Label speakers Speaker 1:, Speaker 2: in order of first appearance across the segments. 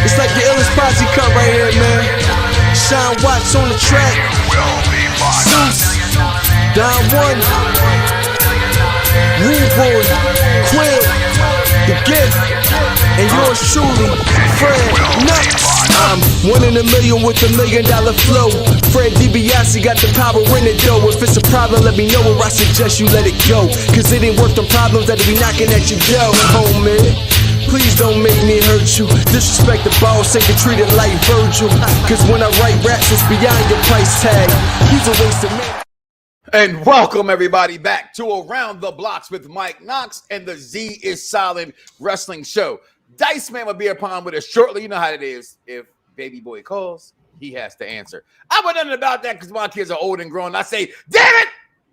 Speaker 1: It's like the illest posse cut right here, man. Sean Watts on the track. Zeus, Don One, Rude Boy, Quill, The Gift, and yours truly, Fred Nuts. I'm 1 in a million with $1 million flow. Fred DiBiase got the power in it though. If it's a problem, let me know, or I suggest you let it go. Cause it ain't worth the problems that be knocking at your door, homie. Please don't make me hurt you. Disrespect the boss, ain't treated like Virgil. Cause when I write raps, it's beyond your price tag. He's a waste of man.
Speaker 2: And welcome everybody back to Around the Bloxxx with Mike Knox and the Z is Solid Wrestling Show. Dice Man will be upon with us shortly. You know how it is. If baby boy calls, he has to answer. I want nothing about that because my kids are old and grown. I say, damn it,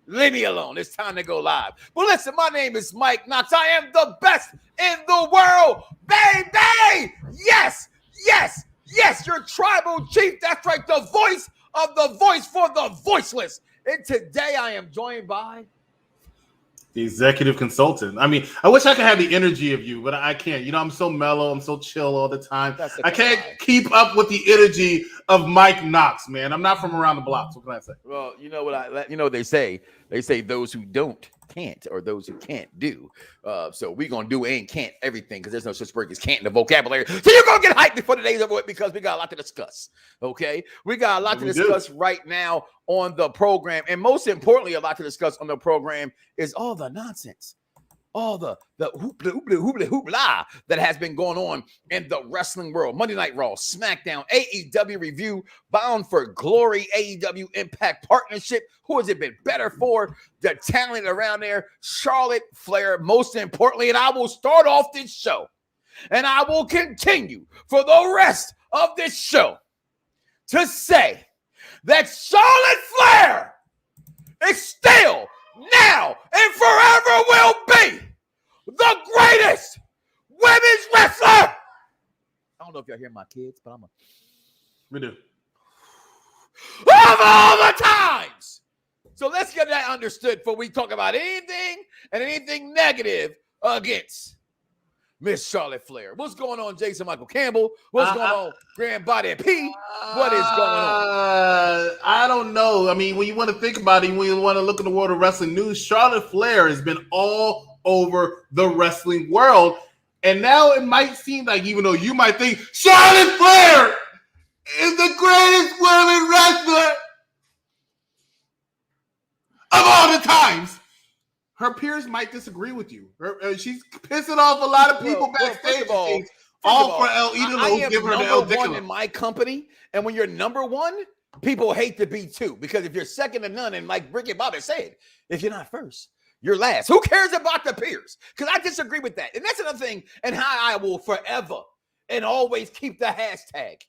Speaker 2: leave me alone. It's time to go live. But listen, my name is Mike Knox. I am the best in the world, baby. Yes, yes, yes. Your tribal chief. That's right. The voice of the voice for the voiceless. And today I am joined by
Speaker 3: the executive consultant. I mean, I wish I could have the energy of you, but I can't. You know, I'm so mellow. I'm so chill all the time. I can't keep up with the energy of Mike Knox, man. I'm not from around the block. What can I say?
Speaker 2: Well, you know what what they say. They say those who don't can't, or those who can't do. So we're gonna do and can't everything because there's no such word as can't in the vocabulary. So you're gonna get hyped before the day's over with because we got a lot to discuss. Okay, we got a lot to discuss right now on the program, and most importantly, a lot to discuss on the program is all the nonsense, all the hoopla that has been going on in the wrestling world. Monday Night Raw, SmackDown, AEW review, Bound for Glory, AEW Impact Partnership. Who has it been better for? The talent around there, Charlotte Flair, most importantly. And I will start off this show, and I will continue for the rest of this show to say that Charlotte Flair is still, now, and forever will be the greatest women's wrestler. I don't know if y'all hear my kids, but
Speaker 3: We do.
Speaker 2: Of all the times. So let's get that understood before we talk about anything and anything negative against Miss Charlotte Flair. What's going on, Jason Michael Campbell? What's going on, Grand Body P? What is going on?
Speaker 3: I don't know. I mean, when you want to think about it, when you want to look at the world of wrestling news, Charlotte Flair has been all over the wrestling world. And now it might seem like, even though you might think Charlotte Flair is the greatest women wrestler of all the times, her peers might disagree with you. She's pissing off a lot of people backstage. All for El Idolo.
Speaker 2: I am number one in my company, and when you're number one, people hate to be two. Because if you're second to none, and like Ricky Bobby said, if you're not first, you're last. Who cares about the peers? Because I disagree with that. And that's another thing, and how I will forever and always keep the hashtag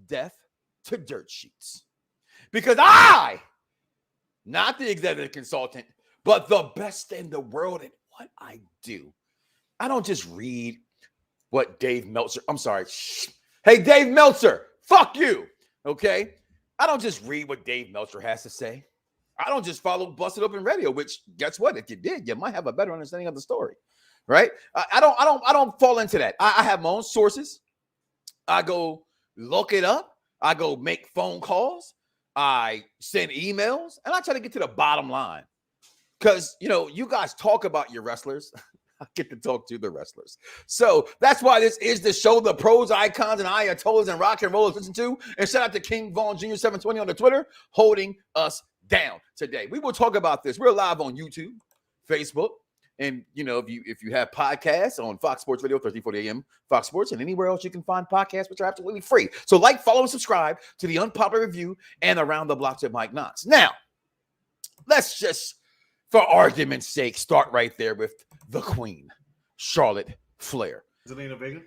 Speaker 2: death to dirt sheets. Because I, not the executive consultant, but the best in the world at what I do. I don't just read what Dave Meltzer, I'm sorry. Hey, Dave Meltzer, fuck you. Okay? I don't just read what Dave Meltzer has to say. I don't just follow Busted Open Radio, which guess what? If you did, you might have a better understanding of the story. Right? I don't fall into that. I have my own sources. I go look it up. I go make phone calls. I send emails, and I try to get to the bottom line. Because, you know, you guys talk about your wrestlers. I get to talk to the wrestlers. So that's why this is the show the pros, icons, and ayatollahs and rock and rollers listen to. And shout out to King Vaughn Jr. 720 on the Twitter, holding us down today. We will talk about this. We're live on YouTube, Facebook, and, you know, if you have podcasts on Fox Sports Radio, 1340 AM, Fox Sports, and anywhere else you can find podcasts, which are absolutely free. So like, follow, and subscribe to the Unpopular Review and Around the Bloxxx with Mike Knox. Now, let's just, for argument's sake, start right there with the queen, Charlotte Flair.
Speaker 3: Zelina Vega?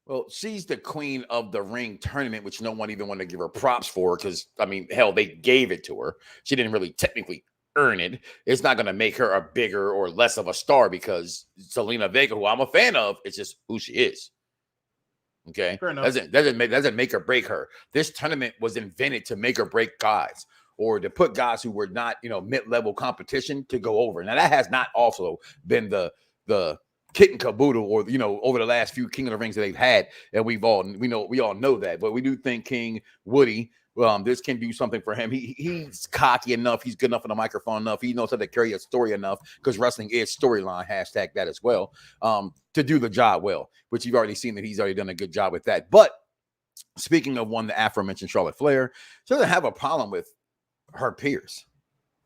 Speaker 2: Well, she's the queen of the ring tournament, which no one even wanted to give her props for because, I mean, hell, they gave it to her. She didn't really technically earn it. It's not going to make her a bigger or less of a star because Zelina Vega, who I'm a fan of, is just who she is. Okay? Doesn't make or break her. This tournament was invented to make or break guys, or to put guys who were not, you know, mid-level competition to go over. Now, that has not also been the kit and caboodle, or over the last few King of the Rings that they've had, and we all know that. But we do think King Woody, this can do something for him. He's cocky enough. He's good enough on the microphone enough. He knows how to carry a story enough, because wrestling is storyline. # that as well. To do the job well, which you've already seen that he's already done a good job with that. But speaking of one, the aforementioned Charlotte Flair, she doesn't have a problem with her peers.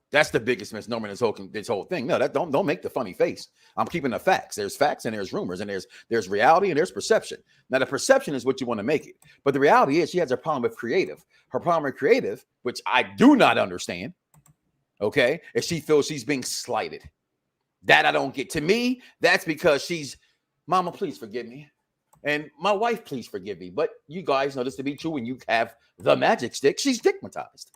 Speaker 2: That's the biggest misnomer in this whole thing. No, don't make the funny face. I'm keeping the facts. There's facts and there's rumors and there's reality and there's perception. Now, the perception is what you want to make it. But the reality is she has a problem with creative. Her problem with creative, which I do not understand, okay, is she feels she's being slighted. That I don't get. To me, that's because she's, Mama, please forgive me. And my wife, please forgive me. But you guys know this to be true. When you have the magic stick, she's stigmatized.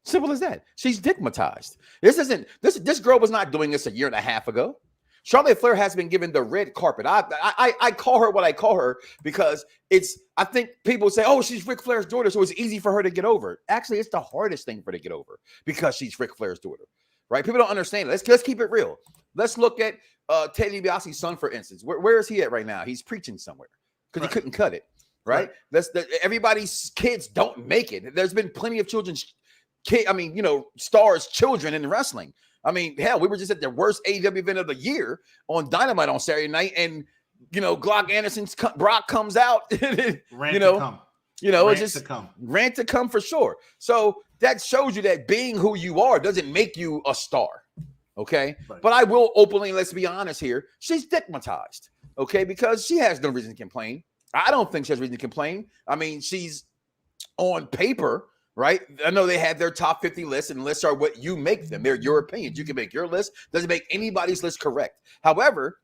Speaker 2: Simple as that. She's stigmatized. This girl was not doing this a year and a half ago. Charlotte Flair has been given the red carpet. I call her what I call her because I think people say, oh, she's Ric Flair's daughter, so it's easy for her to get over. Actually, it's the hardest thing for her to get over because she's Ric Flair's daughter, right? People don't understand it. Let's keep it real. Let's look at Ted DiBiase's son, for instance. Where is he at right now? He's preaching somewhere because he couldn't cut it, right? Everybody's kids don't make it. There's been plenty of children's stars, children in wrestling. I mean, hell, we were just at the worst AEW event of the year on Dynamite on Saturday night, and Glock Anderson's Brock comes out. Rant to come for sure. So that shows you that being who you are doesn't make you a star. Okay, right. But I will openly, let's be honest here, she's stigmatized. Okay, because she has no reason to complain. I don't think she has reason to complain. I mean, she's on paper. Right? I know they have their top 50 lists, and lists are what you make them. They're your opinions. You can make your list. Doesn't make anybody's list correct. However,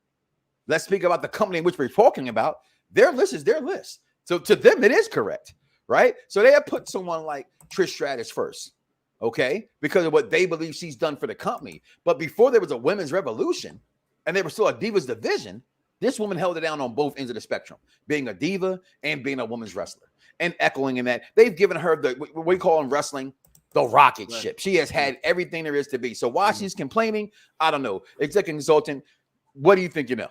Speaker 2: let's speak about the company in which we're talking about. Their list is their list. So to them, it is correct. Right? So they have put someone like Trish Stratus first. Okay? Because of what they believe she's done for the company. But before there was a women's revolution, and they were still a divas division, this woman held it down on both ends of the spectrum, being a diva and being a women's wrestler. And echoing in that, they've given her what we call in wrestling the rocket ship. She has had everything there is to be. So why she's complaining, I don't know. Executive consultant, what do you think you know?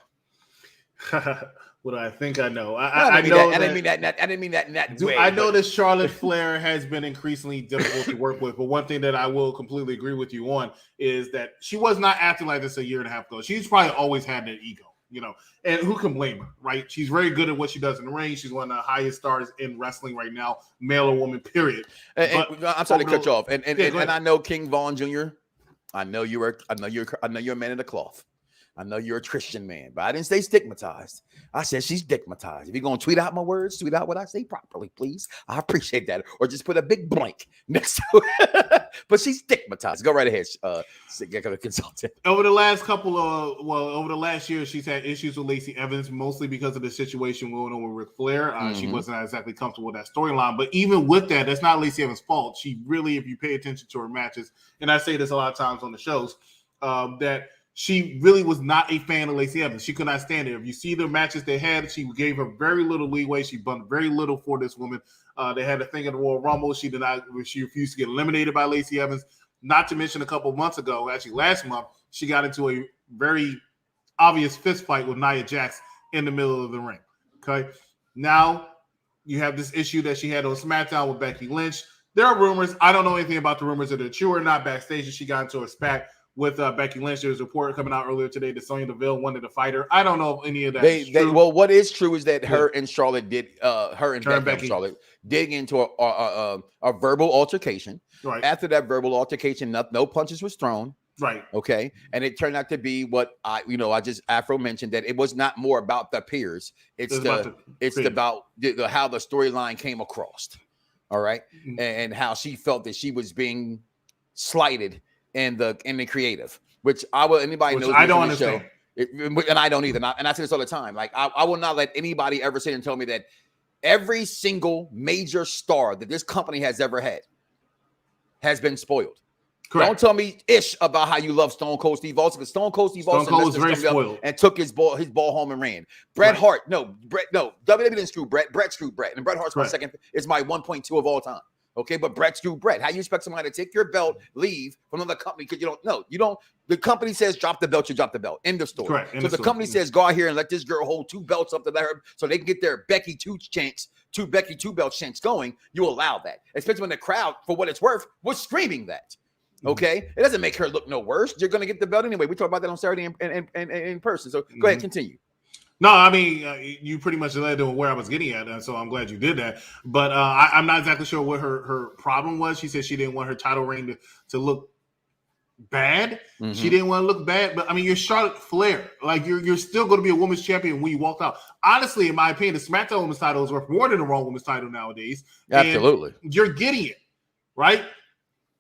Speaker 3: What do I think I know? I didn't mean that in that way. I know that Charlotte Flair has been increasingly difficult to work with, but one thing that I will completely agree with you on is that she was not acting like this a year and a half ago. She's probably always had an ego. And who can blame her, right? She's very good at what she does in the ring. She's one of the highest stars in wrestling right now, male or woman, period.
Speaker 2: I'm sorry to cut you off. And I know King Vaughn Jr. I know you're a man of the cloth. I know you're a Christian man, but I didn't say stigmatized. I said she's stigmatized. If you're going to tweet out my words, tweet out what I say properly, please. I appreciate that. Or just put a big blank next to it. But she's stigmatized. Go right ahead, consultant.
Speaker 3: Over the last year, she's had issues with Lacey Evans, mostly because of the situation going on with Ric Flair. She wasn't exactly comfortable with that storyline. But even with that, that's not Lacey Evans' fault. She really, if you pay attention to her matches, and I say this a lot of times on the shows, that she really was not a fan of Lacey Evans. She could not stand it. If you see the matches they had, she gave her very little leeway. She bumped very little for this woman. They had a thing at the Royal Rumble. She refused to get eliminated by Lacey Evans. Not to mention a couple of months ago, actually last month, she got into a very obvious fist fight with Nia Jax in the middle of the ring. Okay. Now you have this issue that she had on SmackDown with Becky Lynch. There are rumors. I don't know anything about the rumors that are true or not. Backstage, she got into a spat with Becky Lynch. There's a report coming out earlier today that Sonya Deville wanted to fight her. I don't know if any of that is true.
Speaker 2: Well, what is true is that her and Charlotte Charlotte dig into a verbal altercation. Right. After that verbal altercation, no punches was thrown.
Speaker 3: Right.
Speaker 2: Okay. And it turned out to be what I just mentioned, that it was not more about the peers. It's about how the storyline came across. All right. Mm-hmm. And how she felt that she was being slighted in the creative, which anybody knows.
Speaker 3: I don't understand.
Speaker 2: And I don't either. And I say this all the time. Like I will not let anybody ever sit and tell me that every single major star that this company has ever had has been spoiled. Correct. Don't tell me ish about how you love Stone Cold Steve Austin, because Stone Cold Steve Austin
Speaker 3: was very spoiled
Speaker 2: and took his ball home and ran. Bret Hart, WWE didn't screw Bret. Bret screwed Bret, and Bret Hart's my 1.2 of all time. Okay, but Brett screwed Brett. How you expect somebody to take your belt, leave from another company because you don't know? You don't. The company says drop the belt, you drop the belt. End of story.
Speaker 3: Correct.
Speaker 2: So the company says go out here and let this girl hold 2 belts up to her so they can get their Becky 2 belt chants going. You allow that, especially when the crowd, for what it's worth, was screaming that. Okay, it doesn't make her look no worse. You're going to get the belt anyway. We talked about that on Saturday in person. So go ahead, continue.
Speaker 3: No, I mean, you pretty much led to where I was getting at, so I'm glad you did that. But I'm not exactly sure what her problem was. She said she didn't want her title reign to look bad. Mm-hmm. She didn't want to look bad. But, I mean, you're Charlotte Flair. Like, you're still going to be a women's champion when you walk out. Honestly, in my opinion, the SmackDown women's title is worth more than the Raw women's title nowadays.
Speaker 2: Absolutely.
Speaker 3: And you're getting it, right?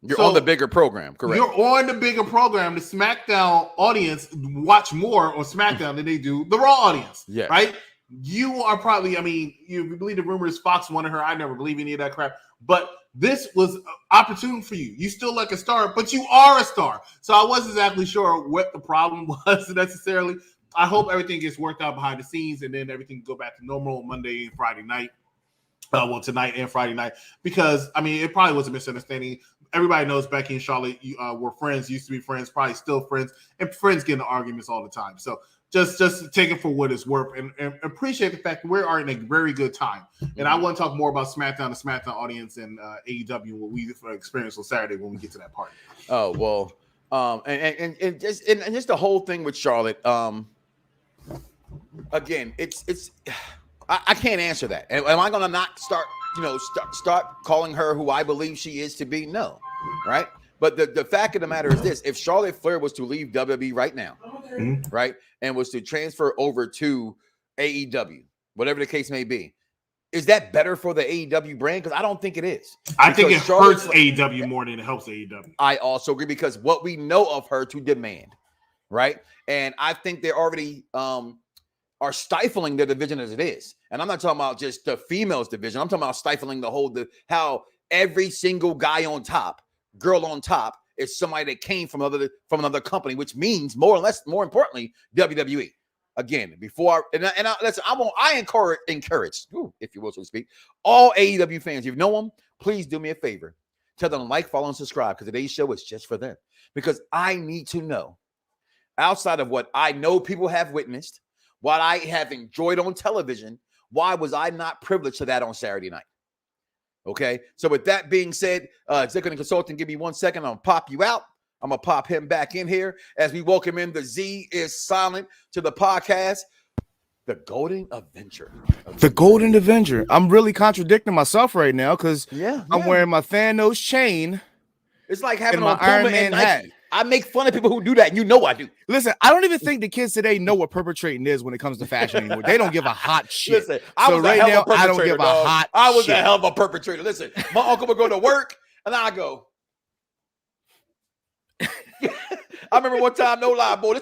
Speaker 2: You're on the bigger program, correct?
Speaker 3: You're on the bigger program. The SmackDown audience watch more on SmackDown than they do the Raw audience, right? You are probably, I mean, you believe the rumor is Fox wanted her. I never believe any of that crap. But this was an opportunity for you. You still like a star, but you are a star. So I wasn't exactly sure what the problem was necessarily. I hope everything gets worked out behind the scenes and then everything can go back to normal on Monday and Friday night. Tonight and Friday night, because I mean, it probably was a misunderstanding. Everybody knows Becky and Charlotte were friends, used to be friends, probably still friends, and friends get into arguments all the time. So just take it for what it's worth and appreciate the fact that we are in a very good time. And I want to talk more about SmackDown, the SmackDown audience, and AEW, and what we experienced on Saturday when we get to that part.
Speaker 2: Oh well, and just the whole thing with Charlotte. Again, it's. I can't answer that. Am I going to not start calling her who I believe she is to be? No, right? But the fact of the matter is this: if Charlotte Flair was to leave WWE right now, right, and was to transfer over to AEW, whatever the case may be, is that better for the AEW brand? Because I don't think it is.
Speaker 3: I think it hurts AEW more than it helps AEW.
Speaker 2: I also agree because what we know of her to demand, right, and I think they're already are stifling the division as it is. And I'm not talking about just the females division. I'm talking about stifling how every single guy on top, girl on top is somebody that came from another company, which means more importantly, WWE. Again, I encourage, if you will, so to speak, all AEW fans, if you know them, please do me a favor. Tell them to like, follow, and subscribe because today's show is just for them. Because I need to know, outside of what I know people have witnessed, what I have enjoyed on television, why was I not privileged to that on Saturday night? Okay, so with that being said, executive consultant, give me 1 second. I'm going to pop you out. I'm going to pop him back in here as we welcome in the Z is Silent to the podcast, The Golden Avenger.
Speaker 4: The Golden Avenger. I'm really contradicting myself right now because I'm wearing my Thanos chain.
Speaker 2: It's like having
Speaker 4: my Iron Man hat.
Speaker 2: I make fun of people who do that, and you know I do.
Speaker 4: Listen, I don't even think the kids today know what perpetrating is when it comes to fashion anymore. They don't give a hot shit.
Speaker 2: Listen, I was
Speaker 4: shit.
Speaker 2: a hell of a perpetrator. Listen, my uncle would go to work, and I go. I remember one time, no lie, boy.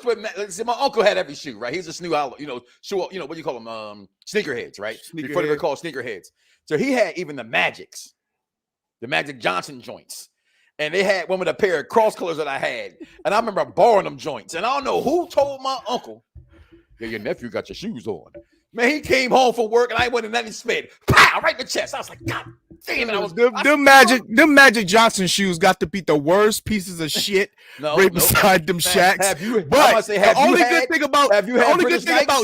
Speaker 2: My uncle had every shoe, right? He's a shoe, what do you call them? Sneakerheads, right? Before they were called sneakerheads. So he had even the Magics, the Magic Johnson joints. And they had one with a pair of cross colors that I had. And I remember borrowing them joints. And I don't know who told my uncle, your nephew got your shoes on. Man, he came home from work and I went in and he spit. Pow, right in the chest. I was like, God damn it.
Speaker 4: Them Magic Johnson shoes got to be the worst pieces of shit beside them Shaqs. The only good thing about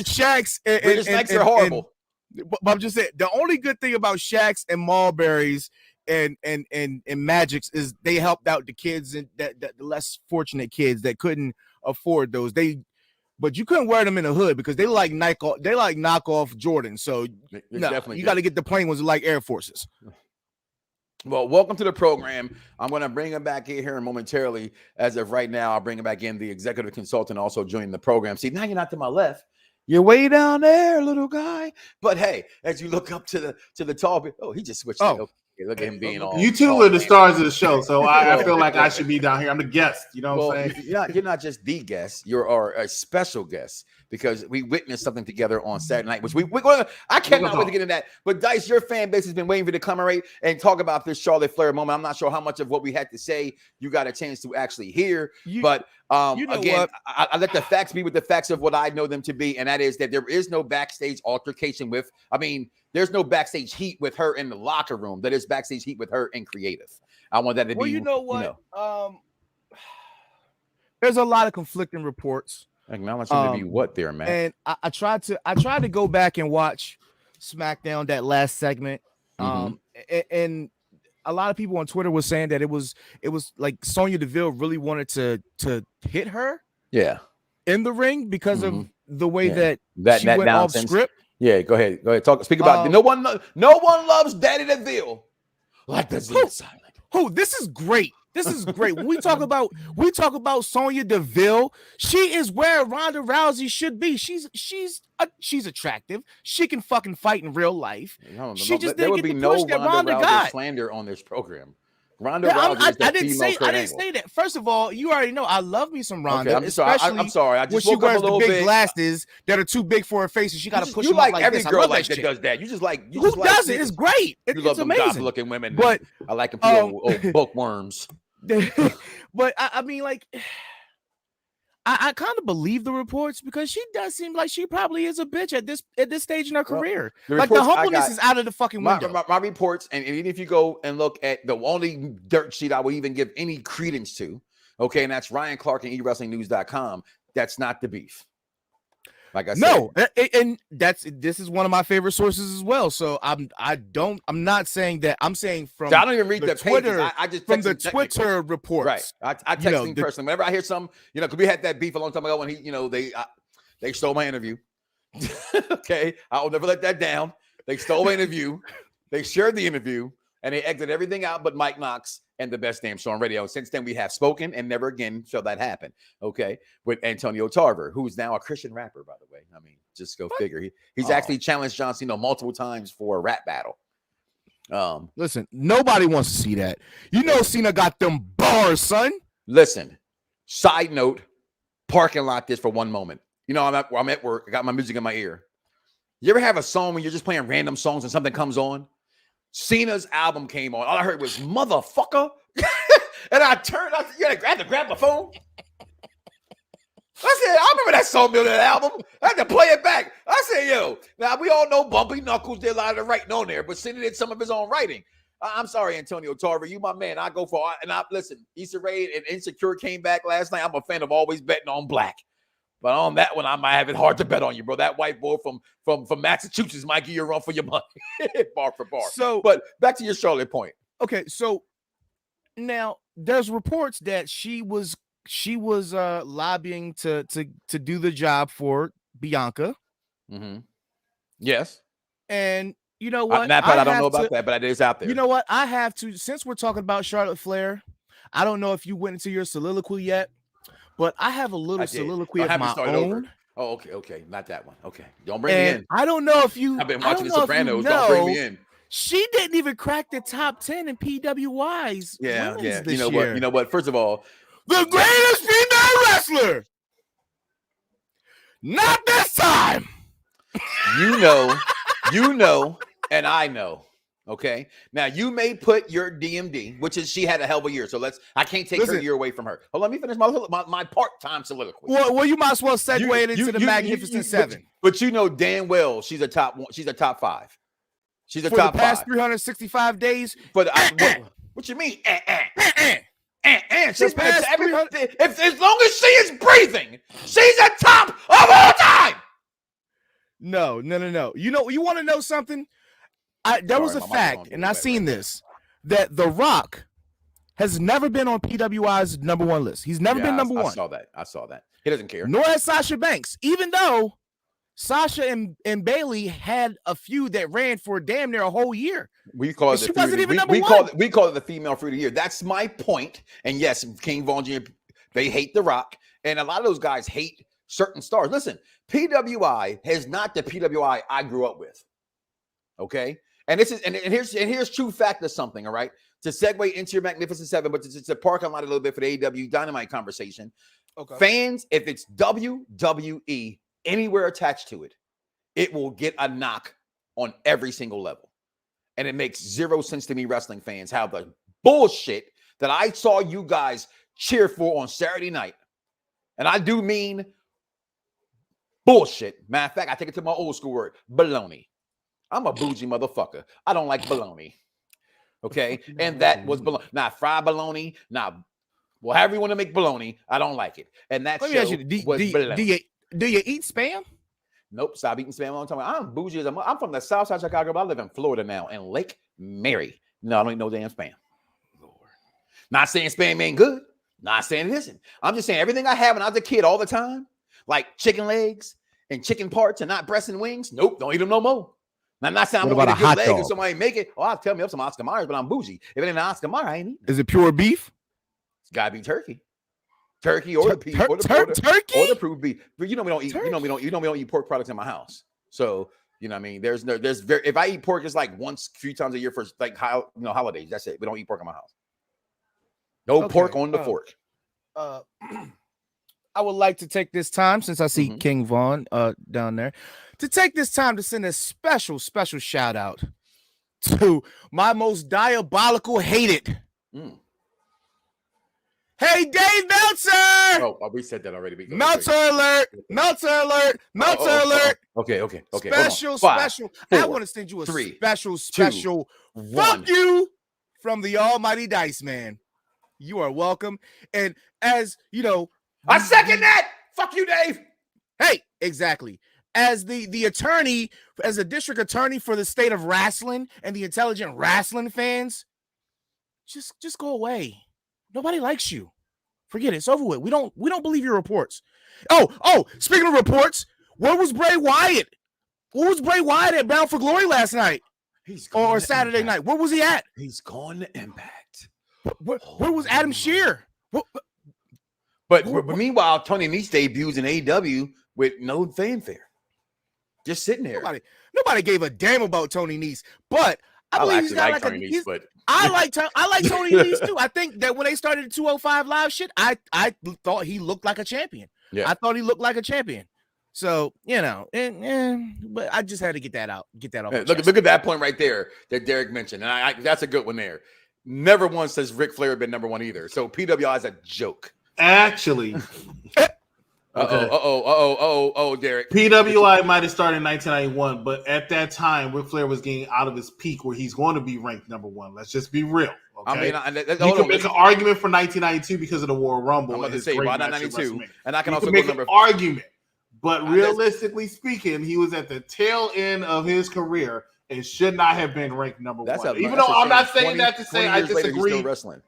Speaker 4: Shaqs
Speaker 2: and Nikes are horrible.
Speaker 4: But I'm just saying, the only good thing about Shaqs and Marburys and Magics is they helped out the kids and the less fortunate kids that couldn't afford those. But you couldn't wear them in the hood because they like knockoff Jordan. So you got to get the plain ones like Air Forces.
Speaker 2: Well, welcome to the program. I'm going to bring him back in here momentarily. As of right now, I'll bring him back in. The executive consultant also joining the program. See, now you're not to my left. You're way down there, little guy. But hey, as you look up to the tall, he just switched. Okay, look at him being all.
Speaker 3: You two are the stars of the show, so I feel like I should be down here. I'm the guest. You know what I'm saying?
Speaker 2: You're not just the guest. You're a special guest because we witnessed something together on Saturday night, which I cannot wait to get into that. But Dice, your fan base has been waiting for you to commemorate and talk about this Charlotte Flair moment. I'm not sure how much of what we had to say you got a chance to actually hear, but again, I let the facts be with the facts of what I know them to be, and that is that there is no backstage altercation with. I mean, There's no backstage heat with her in the locker room. That is backstage heat with her in creative. I want that to be.
Speaker 4: Well, you know what? There's a lot of conflicting reports.
Speaker 2: Acknowledge him to be what there, man.
Speaker 4: And I tried to go back and watch SmackDown, that last segment. And a lot of people on Twitter was saying that it was like Sonya Deville really wanted to hit her, in the ring because of the way that she went off script.
Speaker 2: Yeah, go ahead. Speak about it. No one loves Daddy Deville like the Z Silent.
Speaker 4: Oh, this is great. This is great. When we talk about Sonya Deville, she is where Ronda Rousey should be. She's attractive. She can fucking fight in real life. She just didn't get the push that Ronda got.
Speaker 2: Slander on this program. Ronda Rousey is the female
Speaker 4: I didn't say that. First of all, you already know I love me some Ronda.
Speaker 2: Okay, I'm sorry. I just
Speaker 4: when she
Speaker 2: woke up
Speaker 4: wears
Speaker 2: a little
Speaker 4: the big
Speaker 2: bit.
Speaker 4: glasses that are too big for her face, and she got to push them
Speaker 2: like
Speaker 4: up
Speaker 2: every
Speaker 4: this.
Speaker 2: girl like that does that. You just like
Speaker 4: who does it? It's great.
Speaker 2: You love
Speaker 4: it's
Speaker 2: them
Speaker 4: amazing.
Speaker 2: looking women,
Speaker 4: but
Speaker 2: I like them old bookworms.
Speaker 4: But I mean, like, I kind of believe the reports because she does seem like she probably is a bitch at this stage in her career. Like the humbleness is out of the fucking window.
Speaker 2: My reports, and even if you go and look at the only dirt sheet I would even give any credence to, okay, and that's Ryan Clark and eWrestlingNews.com. That's not the beef. Like I said,
Speaker 4: no, and this is one of my favorite sources as well. So I'm not saying that. I'm saying from
Speaker 2: so I don't even read the
Speaker 4: Twitter.
Speaker 2: pages. I just
Speaker 4: from the Twitter reports.
Speaker 2: Right. I text him personally whenever I hear some. Because we had that beef a long time ago when they stole my interview. Okay, I will never let that down. They stole my interview. They shared the interview and they exited everything out but Mike Knox and the best damn show on radio. Since then, we have spoken and never again shall that happen. Okay, with Antonio Tarver, who's now a Christian rapper, by the way. I mean, just go figure. He's actually challenged John Cena multiple times for a rap battle.
Speaker 4: Listen, nobody wants to see that. Cena got them bars, son.
Speaker 2: Listen, side note, parking lot this for one moment. I'm at work. I got my music in my ear. You ever have a song when you're just playing random songs and something comes on? Cena's album came on. All I heard was motherfucker. And I turned up. You had to grab the phone. I said, I remember that song on that album. I had to play it back. I said, yo, now we all know Bumpy Knuckles did a lot of the writing on there, but Cena did some of his own writing. I'm sorry, Antonio Tarver. You my man. I go for and I listen, Issa Rae and Insecure came back last night. I'm a fan of always betting on black. But on that one, I might have it hard to bet on you, bro. That white boy from Massachusetts might give you a run for your money, bar for bar.
Speaker 4: So,
Speaker 2: but back to your Charlotte point.
Speaker 4: Okay, so now there's reports that she was lobbying to do the job for Bianca.
Speaker 2: Mm-hmm. Yes.
Speaker 4: And you know what?
Speaker 2: That part I don't know about that, but it is out there.
Speaker 4: You know what? I have to, since we're talking about Charlotte Flair, I don't know if you went into your soliloquy yet. But I have a little soliloquy of my own.
Speaker 2: Over. Oh, okay. Not that one. Okay. Don't bring me in.
Speaker 4: I don't know if you...
Speaker 2: I've been watching The Sopranos. Don't bring me in.
Speaker 4: She didn't even crack the top 10 in PWI's.
Speaker 2: Yeah. You know what? First of all...
Speaker 4: The greatest female wrestler! Not this time!
Speaker 2: You know, and I know. Okay. Now you may put your DMD, which is she had a hell of a year. So I can't take her year away from her. Well, let me finish my part-time soliloquy.
Speaker 4: Well, you might as well segue it into the Magnificent Seven.
Speaker 2: But you know damn well she's a top one. She's a top five. She's a
Speaker 4: for
Speaker 2: top
Speaker 4: the past
Speaker 2: five.
Speaker 4: 365 days.
Speaker 2: But what you mean? She's been if as long as she is breathing, she's a top of all time.
Speaker 4: No. You want to know something? There was a fact, and I seen this, that The Rock has never been on PWI's number one list. He's never been number one.
Speaker 2: I saw that. He doesn't care.
Speaker 4: Nor has Sasha Banks, even though Sasha and Bailey had a feud that ran for damn near a whole year.
Speaker 2: We call it
Speaker 4: she wasn't even number one.
Speaker 2: We call it the female fruit of the year. That's my point. And yes, King Von Jr., they hate The Rock, and a lot of those guys hate certain stars. Listen, PWI is not the PWI I grew up with. Okay. And this is and here's true fact of something, all right? To segue into your Magnificent Seven, but to park on a little bit for the AEW Dynamite conversation. Okay. Fans, if it's WWE anywhere attached to it, it will get a knock on every single level. And it makes zero sense to me, wrestling fans, how the bullshit that I saw you guys cheer for on Saturday night, and I do mean bullshit. Matter of fact, I take it to my old school word, baloney. I'm a bougie motherfucker. I don't like bologna. Okay, and that was bologna, not fried bologna, not well, however you want to make bologna. I don't like it, and that
Speaker 4: Let me ask you, do you eat Spam?
Speaker 2: Nope, stop eating Spam. I'm bougie as I'm from the South Side of Chicago, but I live in Florida now, in Lake Mary. No, I don't eat no damn Spam. Lord. Not saying Spam ain't good. Not saying it isn't. I'm just saying everything I had when I was a kid all the time, like chicken legs and chicken parts and not breasts and wings. Nope, don't eat them no more. Now, I'm not saying I'm going to get a good leg if somebody make it. Oh, I'll tell me up some Oscar Myers, but I'm bougie. If it ain't an Oscar Mayer, I ain't eating.
Speaker 4: Is it pure beef?
Speaker 2: It's got to be turkey. Turkey or the beef.
Speaker 4: Turkey?
Speaker 2: Or the proof beef. But we don't eat, we don't eat pork products in my house. So, you know what I mean? If I eat pork, it's like once, a few times a year for like holidays. That's it. We don't eat pork in my house. No pork on the fork.
Speaker 4: I would like to take this time, since I see King Vaughn down there, to take this time to send a special shout out to my most diabolical hated. Hey, Dave Meltzer!
Speaker 2: Oh, we said that already.
Speaker 4: Meltzer alert! Meltzer alert! Meltzer alert!
Speaker 2: Okay.
Speaker 4: Special. I want to send you a special.
Speaker 2: 2, 1.
Speaker 4: Fuck you from the almighty Dice Man. You are welcome. And as you know,
Speaker 2: I second that. Fuck you, Dave.
Speaker 4: Hey, exactly. As the attorney, as a district attorney for the state of wrestling and the intelligent wrestling fans, just go away. Nobody likes you. Forget it. It's over with. We don't believe your reports. Oh, speaking of reports, where was Bray Wyatt? Where was Bray Wyatt at Bound for Glory last night? Or Saturday night? Where was he at?
Speaker 2: He's gone to Impact.
Speaker 4: Where was Adam Shear?
Speaker 2: But meanwhile, Tony Nese debuts in AEW with no fanfare. Just sitting there.
Speaker 4: Nobody gave a damn about Tony Nese, but I believe he's got Tony Nese, but I like Tony Nese too. I think that when they started the 205 Live shit, I thought he looked like a champion. Yeah. I thought he looked like a champion. So, but I just had to get that out. Get that off.
Speaker 2: Hey, look at that point right there that Derek mentioned. And that's a good one there. Never once has Ric Flair been number one either. So PWI is a joke.
Speaker 3: Actually.
Speaker 2: Derek.
Speaker 3: PWI might have started in 1991, but at that time, Ric Flair was getting out of his peak where he's going to be ranked number one. Let's just be real. Okay?
Speaker 2: I mean,
Speaker 3: you can make an argument for 1992 because of the Royal Rumble.
Speaker 2: I'm about to say, why not 92? And I can also
Speaker 3: make an argument. But realistically speaking, he was at the tail end of his career and should not have been ranked number one. Even though I'm not saying that to say I disagree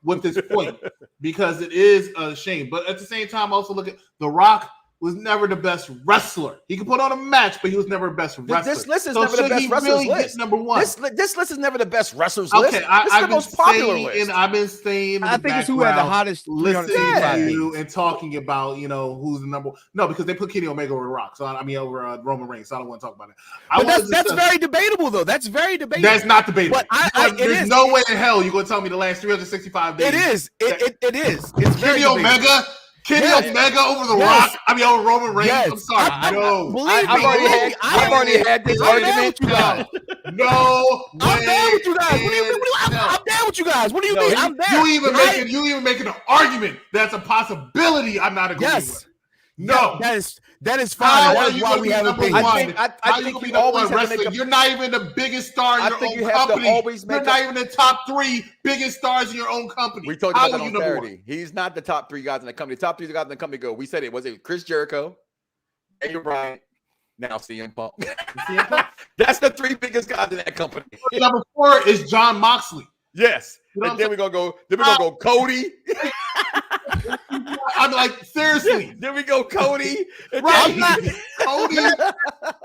Speaker 3: with this point, because it is a shame. But at the same time, also look at The Rock was never the best wrestler. He could put on a match, but he was never the best wrestler.
Speaker 2: This list is never the best wrestlers list.
Speaker 3: Number one.
Speaker 2: This list is never the best wrestlers list.
Speaker 3: Okay, this is the most popular list. And I've been saying,
Speaker 4: I think it's who had the hottest
Speaker 3: listening to you and talking about, who's the number one. No, because they put Kenny Omega over Rock. So over Roman Reigns. So I don't want to talk about it.
Speaker 4: But that's very debatable, though. That's very debatable.
Speaker 3: That's not debatable. But there's no way in hell you're going to tell me the last 365 days.
Speaker 4: It is. It is. It's
Speaker 3: very Omega. Kenny Omega over the Rock. Over Roman Reigns.
Speaker 4: Yes.
Speaker 3: I'm sorry.
Speaker 2: I've already had this argument.
Speaker 3: No way.
Speaker 4: I'm down with you guys. I'm down with you guys. What do you mean? I'm there.
Speaker 3: You even making an argument that's a possibility. I'm not agreeing with. No,
Speaker 4: that is fine. That's why we have a big.
Speaker 3: I think you always wrestling. You're not even the biggest star in your own company. You're not even the top 3 biggest stars in your own company.
Speaker 2: We talked about that on Saturday. He's not the top 3 guys in the company. The top 3 guys in the company go. We said it. Was it Chris Jericho, Daniel Bryan, now CM Punk? That's the 3 biggest guys in that company.
Speaker 3: Number 4 is John Moxley.
Speaker 2: Yes. And then we're gonna go Cody.
Speaker 3: I'm like, seriously.
Speaker 2: Then we go Cody.
Speaker 3: Cody.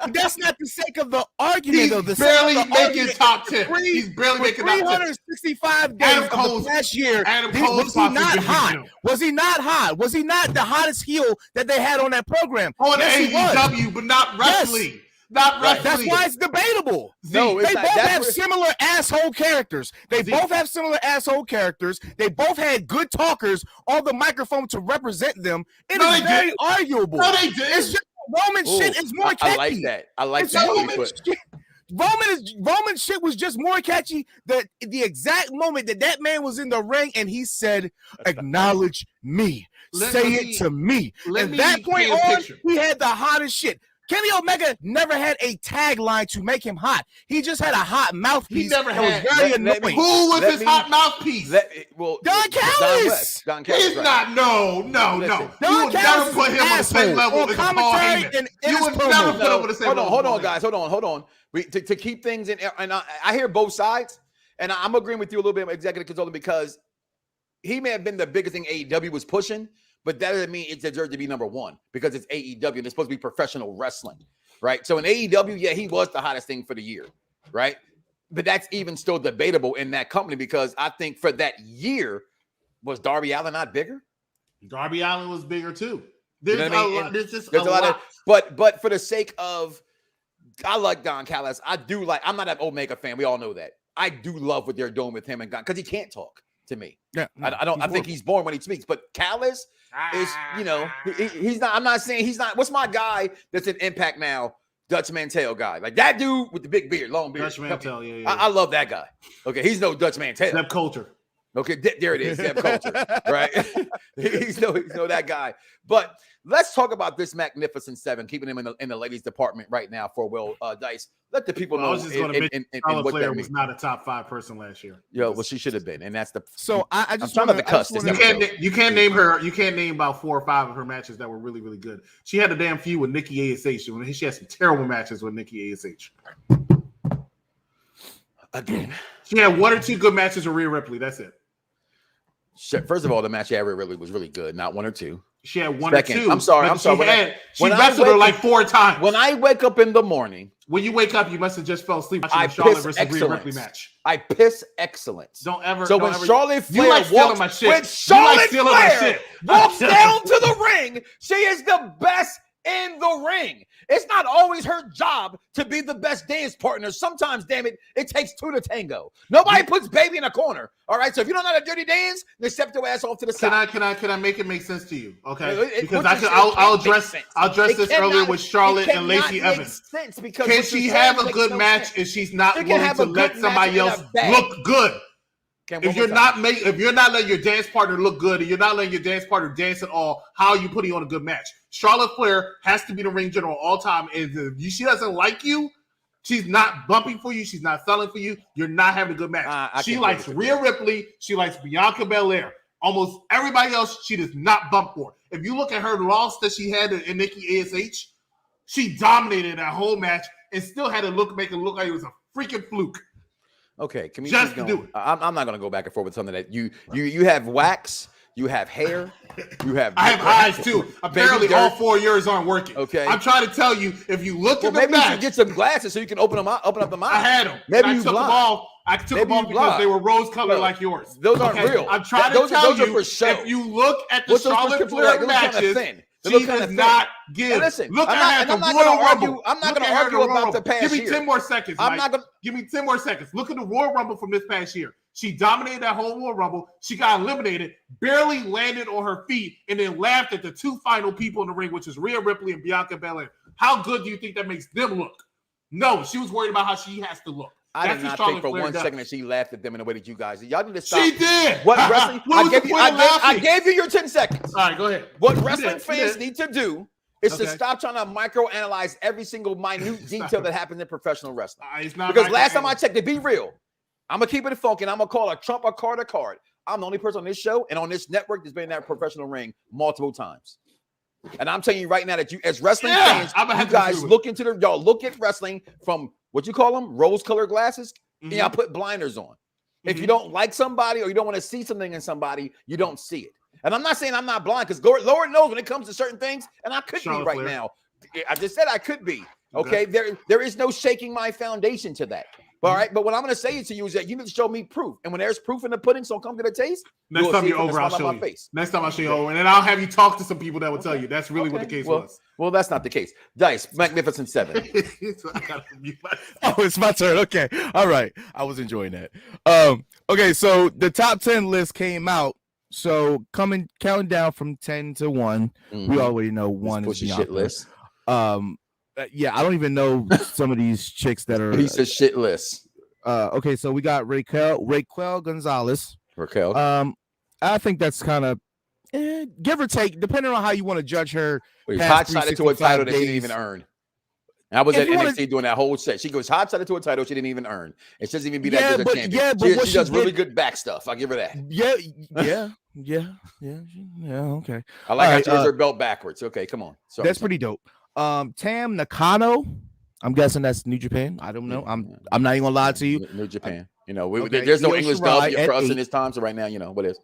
Speaker 4: That's not the sake of the argument, though.
Speaker 3: He's barely making top 10. He's barely making top 10.
Speaker 4: 365 days of the last year. Was he not hot? Was he not hot? Was he not the hottest heel that they had on that program?
Speaker 3: On AEW, but not wrestling. Not wrestling.
Speaker 4: That's why it's debatable.
Speaker 2: No,
Speaker 4: they both have similar asshole characters. They both had good talkers on the microphone to represent them. It is very arguable.
Speaker 3: No, they did.
Speaker 4: It's just Roman shit is more catchy.
Speaker 2: I like that. I like that.
Speaker 4: Roman shit was just more catchy. The exact moment that man was in the ring and he said, "Acknowledge me, say it to me." At that point on, he had the hottest shit. Kenny Omega never had a tagline to make him hot. He just had a hot mouthpiece.
Speaker 3: He never
Speaker 4: that
Speaker 3: had.
Speaker 4: was very annoying.
Speaker 3: Who was his hot mouthpiece?
Speaker 4: Don Callis.
Speaker 2: Don Callis.
Speaker 3: He's not. No.
Speaker 4: Don
Speaker 3: You would never
Speaker 4: Callis
Speaker 3: put him on the same level as Paul Heyman. You would never put him on the same level.
Speaker 2: Hold on, guys. Hold on. To keep things in, and I hear both sides, and I'm agreeing with you a little bit, executive consultant, because he may have been the biggest thing AEW was pushing, but that doesn't mean it deserves to be number one because it's AEW and it's supposed to be professional wrestling, right? So in AEW, yeah, he was the hottest thing for the year, right? But that's even still debatable in that company because I think for that year, was Darby Allin not bigger?
Speaker 3: Darby Allin was bigger too. There's
Speaker 2: a lot. But for the sake of, I like Don Callis. I'm not an Omega fan. We all know that. I do love what they're doing with him and Don because he can't talk to me. Yeah, no, I think he's born when he speaks. But Callis is, he's not. I'm not saying he's not. What's my guy that's in Impact now? Dutch Mantel guy, like that dude with the big beard, long beard.
Speaker 3: Dutch Mantel, yeah.
Speaker 2: I love that guy. Okay, he's no Dutch Mantel.
Speaker 3: Zeb Coulter.
Speaker 2: Okay, there it is, Zeb Coulter, right? he's no that guy. But let's talk about this Magnificent Seven, keeping him in the ladies department right now for Will Dice. Let the people know.
Speaker 3: I was just going to mention Charlotte Flair was not a top 5 person last year.
Speaker 2: Well, she should have been, and that's the.
Speaker 4: So I just
Speaker 2: I'm trying to cuss.
Speaker 3: You can't name her. You can't name about 4 or 5 of her matches that were really, really good. She had a damn feud with Nikki ASH. She had some terrible matches with Nikki ASH.
Speaker 2: Again,
Speaker 3: she had 1 or 2 good matches with Rhea Ripley. That's it.
Speaker 2: First of all, the match she had with Ripley was really good. Not 1 or 2.
Speaker 3: She had 1 or 2.
Speaker 2: I'm sorry.
Speaker 3: She wrestled her like 4 times.
Speaker 2: When I wake up in the morning,
Speaker 3: when you wake up, you must have just fell asleep watching the Charlotte versus Rhea Ripley match.
Speaker 2: I piss excellence.
Speaker 3: Don't ever.
Speaker 2: When Charlotte Flair
Speaker 3: walks down
Speaker 2: to the ring, she is the best in the ring. It's not always her job to be the best dance partner. Sometimes, damn it, it takes 2 to tango. Nobody puts baby in a corner. All right. So if you don't know how to dirty dance, then step your ass off to the side.
Speaker 3: Can I make it make sense to you? Okay. Because I'll address this earlier with Charlotte and Lacey Evans. Can she have a good match if she's not willing to let somebody else look good? If you're not letting your dance partner look good and you're not letting your dance partner dance at all, how are you putting on a good match? Charlotte Flair has to be the ring general all time. And if she doesn't like you, she's not bumping for you, she's not selling for you, you're not having a good match. She likes Rhea Ripley, she likes Bianca Belair. Almost everybody else she does not bump for. If you look at her loss that she had in Nikki ASH, she dominated that whole match and still had to make it look like it was a freaking fluke.
Speaker 2: Okay, can we
Speaker 3: just do it?
Speaker 2: I'm not going to go back and forth with something that you have wax, you have hair, you have.
Speaker 3: I have eyes too. Apparently, all 4 years aren't working.
Speaker 2: Okay,
Speaker 3: I'm trying to tell you, if you look at the
Speaker 2: maybe
Speaker 3: match,
Speaker 2: you should get some glasses so you can open up the mouth.
Speaker 3: I had them.
Speaker 2: Maybe
Speaker 3: I took them off. I took them off because they were rose colored like yours.
Speaker 2: Those aren't real.
Speaker 3: I'm trying to tell you,
Speaker 2: if
Speaker 3: you look at the Charlotte Flair matches, she does not give.
Speaker 2: Listen,
Speaker 3: look at her at the Royal Rumble.
Speaker 2: I'm not going to argue about the past year.
Speaker 3: Give me 10 more seconds. Give me 10 more seconds. Look at the Royal Rumble from this past year. She dominated that whole Royal Rumble. She got eliminated, barely landed on her feet, and then laughed at the 2 final people in the ring, which is Rhea Ripley and Bianca Belair. How good do you think that makes them look? No, she was worried about how she has to look.
Speaker 2: I did not think for 1 second that she laughed at them in the way that you guys did. Y'all need to stop.
Speaker 3: She did.
Speaker 2: What wrestling? I gave you your 10 seconds.
Speaker 3: All right, go ahead.
Speaker 2: What wrestling fans need to do is to stop trying to microanalyze every single minute detail that happens in professional wrestling. Because last time I checked, to be real, I'm going to keep it funky, and I'm going to call a trump a card a card. I'm the only person on this show and on this network that's been in that professional ring multiple times. And I'm telling you right now that you, as wrestling fans, you guys look at wrestling from what you call them, rose-colored glasses, and y'all put blinders on. If you don't like somebody or you don't want to see something in somebody, you don't see it. And I'm not saying I'm not blind, because Lord knows when it comes to certain things, and I could be right now. I just said I could be. Okay, there is no shaking my foundation to that. All right, but what I'm going to say to you is that you need to show me proof. And when there's proof in the pudding, so come to the taste.
Speaker 3: Next time you're over, I'll show you. Next time I'll show you over, and then I'll have you talk to some people that will tell you that's really what the case was.
Speaker 2: Well, that's not the case. Dice, Magnificent Seven.
Speaker 4: Oh, it's my turn. Okay, all right. I was enjoying that. Okay, so the top 10 list came out. So counting down from 10 to 1, we already know 1 is Bianca.
Speaker 2: Shit list.
Speaker 4: Yeah, I don't even know some of these chicks that are
Speaker 2: piece of shit list.
Speaker 4: Okay, so we got Raquel Gonzalez.
Speaker 2: Raquel.
Speaker 4: I think that's kind of give or take, depending on how you want to judge her.
Speaker 2: Hot-shotted to a title that she didn't even earn. And I was
Speaker 4: If
Speaker 2: at
Speaker 4: you wanna-
Speaker 2: NXT doing that whole set. She goes hot-sided to a title she didn't even earn. It doesn't even be that
Speaker 4: Yeah,
Speaker 2: good
Speaker 4: but-
Speaker 2: a champion.
Speaker 4: yeah, but what
Speaker 2: She
Speaker 4: she
Speaker 2: does really
Speaker 4: did-
Speaker 2: good back stuff. I'll give her that.
Speaker 4: Yeah. Okay.
Speaker 2: I like how
Speaker 4: Alright,
Speaker 2: she wears her belt backwards. Okay, come on. Sorry,
Speaker 4: that's pretty dope. Tam Nakano. I'm guessing that's New Japan. I don't know. I'm not even gonna lie to you.
Speaker 2: New Japan. You know,
Speaker 4: Okay,
Speaker 2: there's no
Speaker 4: Io
Speaker 2: English
Speaker 4: Shirai
Speaker 2: dub
Speaker 4: at
Speaker 2: for us
Speaker 4: 8.
Speaker 2: in this time. So right now, you know what is.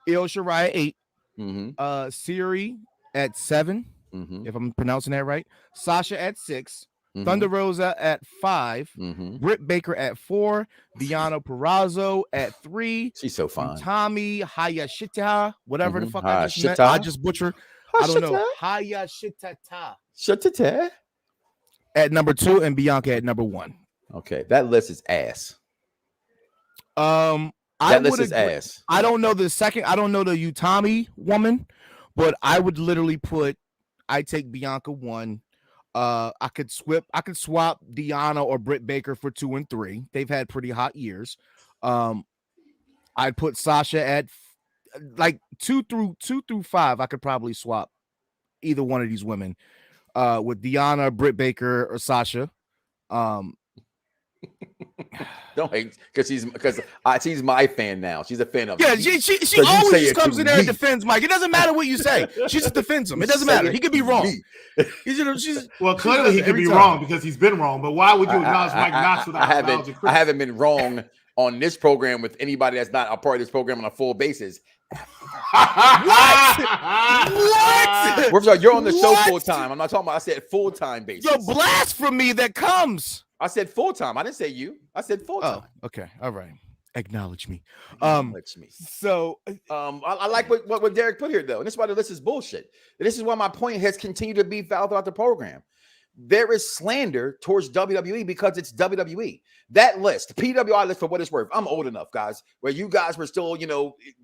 Speaker 4: Io Shirai 8.
Speaker 2: Mm-hmm.
Speaker 4: Siri at 7.
Speaker 2: Mm-hmm.
Speaker 4: If I'm pronouncing that right. Sasha at 6.
Speaker 2: Mm-hmm.
Speaker 4: Thunder Rosa at 5.
Speaker 2: Mm-hmm.
Speaker 4: Britt Baker at 4. Deonna Purrazzo at 3.
Speaker 2: She's so fine.
Speaker 4: Tommy Hayashita, whatever the fuck I just meant.
Speaker 2: Hayashita?
Speaker 4: I just butchered. I don't know. Hayashita
Speaker 2: Shut
Speaker 4: at number 2 and Bianca at number 1.
Speaker 2: Okay, that list is ass.
Speaker 4: I
Speaker 2: That list
Speaker 4: would
Speaker 2: is
Speaker 4: agree.
Speaker 2: ass.
Speaker 4: I don't know the second. I don't know the Utami woman, but I would literally put. I take Bianca 1. I could swap Deonna or Britt Baker for 2 and 3. They've had pretty hot years. I'd put Sasha at like 2 through 5. I could probably swap either one of these women with Deonna, Britt Baker, or Sasha.
Speaker 2: Don't hate because she's my fan now. She's a fan of
Speaker 4: Yeah,
Speaker 2: me.
Speaker 4: she
Speaker 2: So you say
Speaker 4: always
Speaker 2: it
Speaker 4: comes
Speaker 2: to
Speaker 4: in there and
Speaker 2: me.
Speaker 4: defends Mike. It doesn't matter what you say. She just defends him. It doesn't
Speaker 2: Say
Speaker 4: matter.
Speaker 2: it
Speaker 4: He could be
Speaker 2: to
Speaker 4: wrong.
Speaker 2: me.
Speaker 3: Well, clearly he could
Speaker 4: every
Speaker 3: be
Speaker 4: time.
Speaker 3: wrong because he's been wrong. But why would you acknowledge Mike Knox without acknowledging Chris?
Speaker 2: I haven't been wrong on this program with anybody that's not a part of this program on a full basis.
Speaker 4: What?
Speaker 2: First of all, you're on the show
Speaker 4: What?
Speaker 2: full time. I'm not talking about. I said full time basis.
Speaker 4: Yo, blasphemy that comes.
Speaker 2: I said full time. I didn't say you. I said full time.
Speaker 4: Oh, okay. All right. Acknowledge me.
Speaker 2: Acknowledge me.
Speaker 4: So
Speaker 2: I like what Derek put here though, and this is why the list is bullshit. And this is why my point has continued to be foul throughout the program. There is slander towards WWE because it's WWE. That list, PWI list, for what it's worth. I'm old enough, guys, where you guys were still,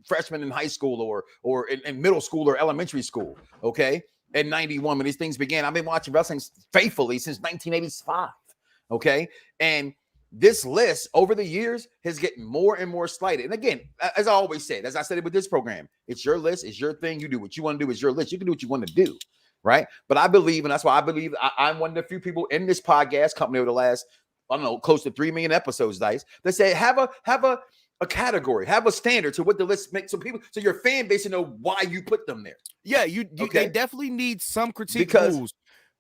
Speaker 2: freshmen in high school or in middle school or elementary school. Okay, in '91 when these things began, I've been watching wrestling faithfully since 1985. Okay, and this list over the years has gotten more and more slighted. And again, as I always said, as I said it with this program, it's your list, it's your thing. You do what you want to do. It's your list. You can do what you want to do, right? But I believe, and that's why I believe I'm one of the few people in this podcast company over the last, I don't know, close to 3 million episodes, Dice, that say have a category, have a standard to what the list makes, so your fan base know why you put them there.
Speaker 4: yeah,
Speaker 2: Okay.
Speaker 4: they definitely need some critique
Speaker 2: Because-
Speaker 4: rules.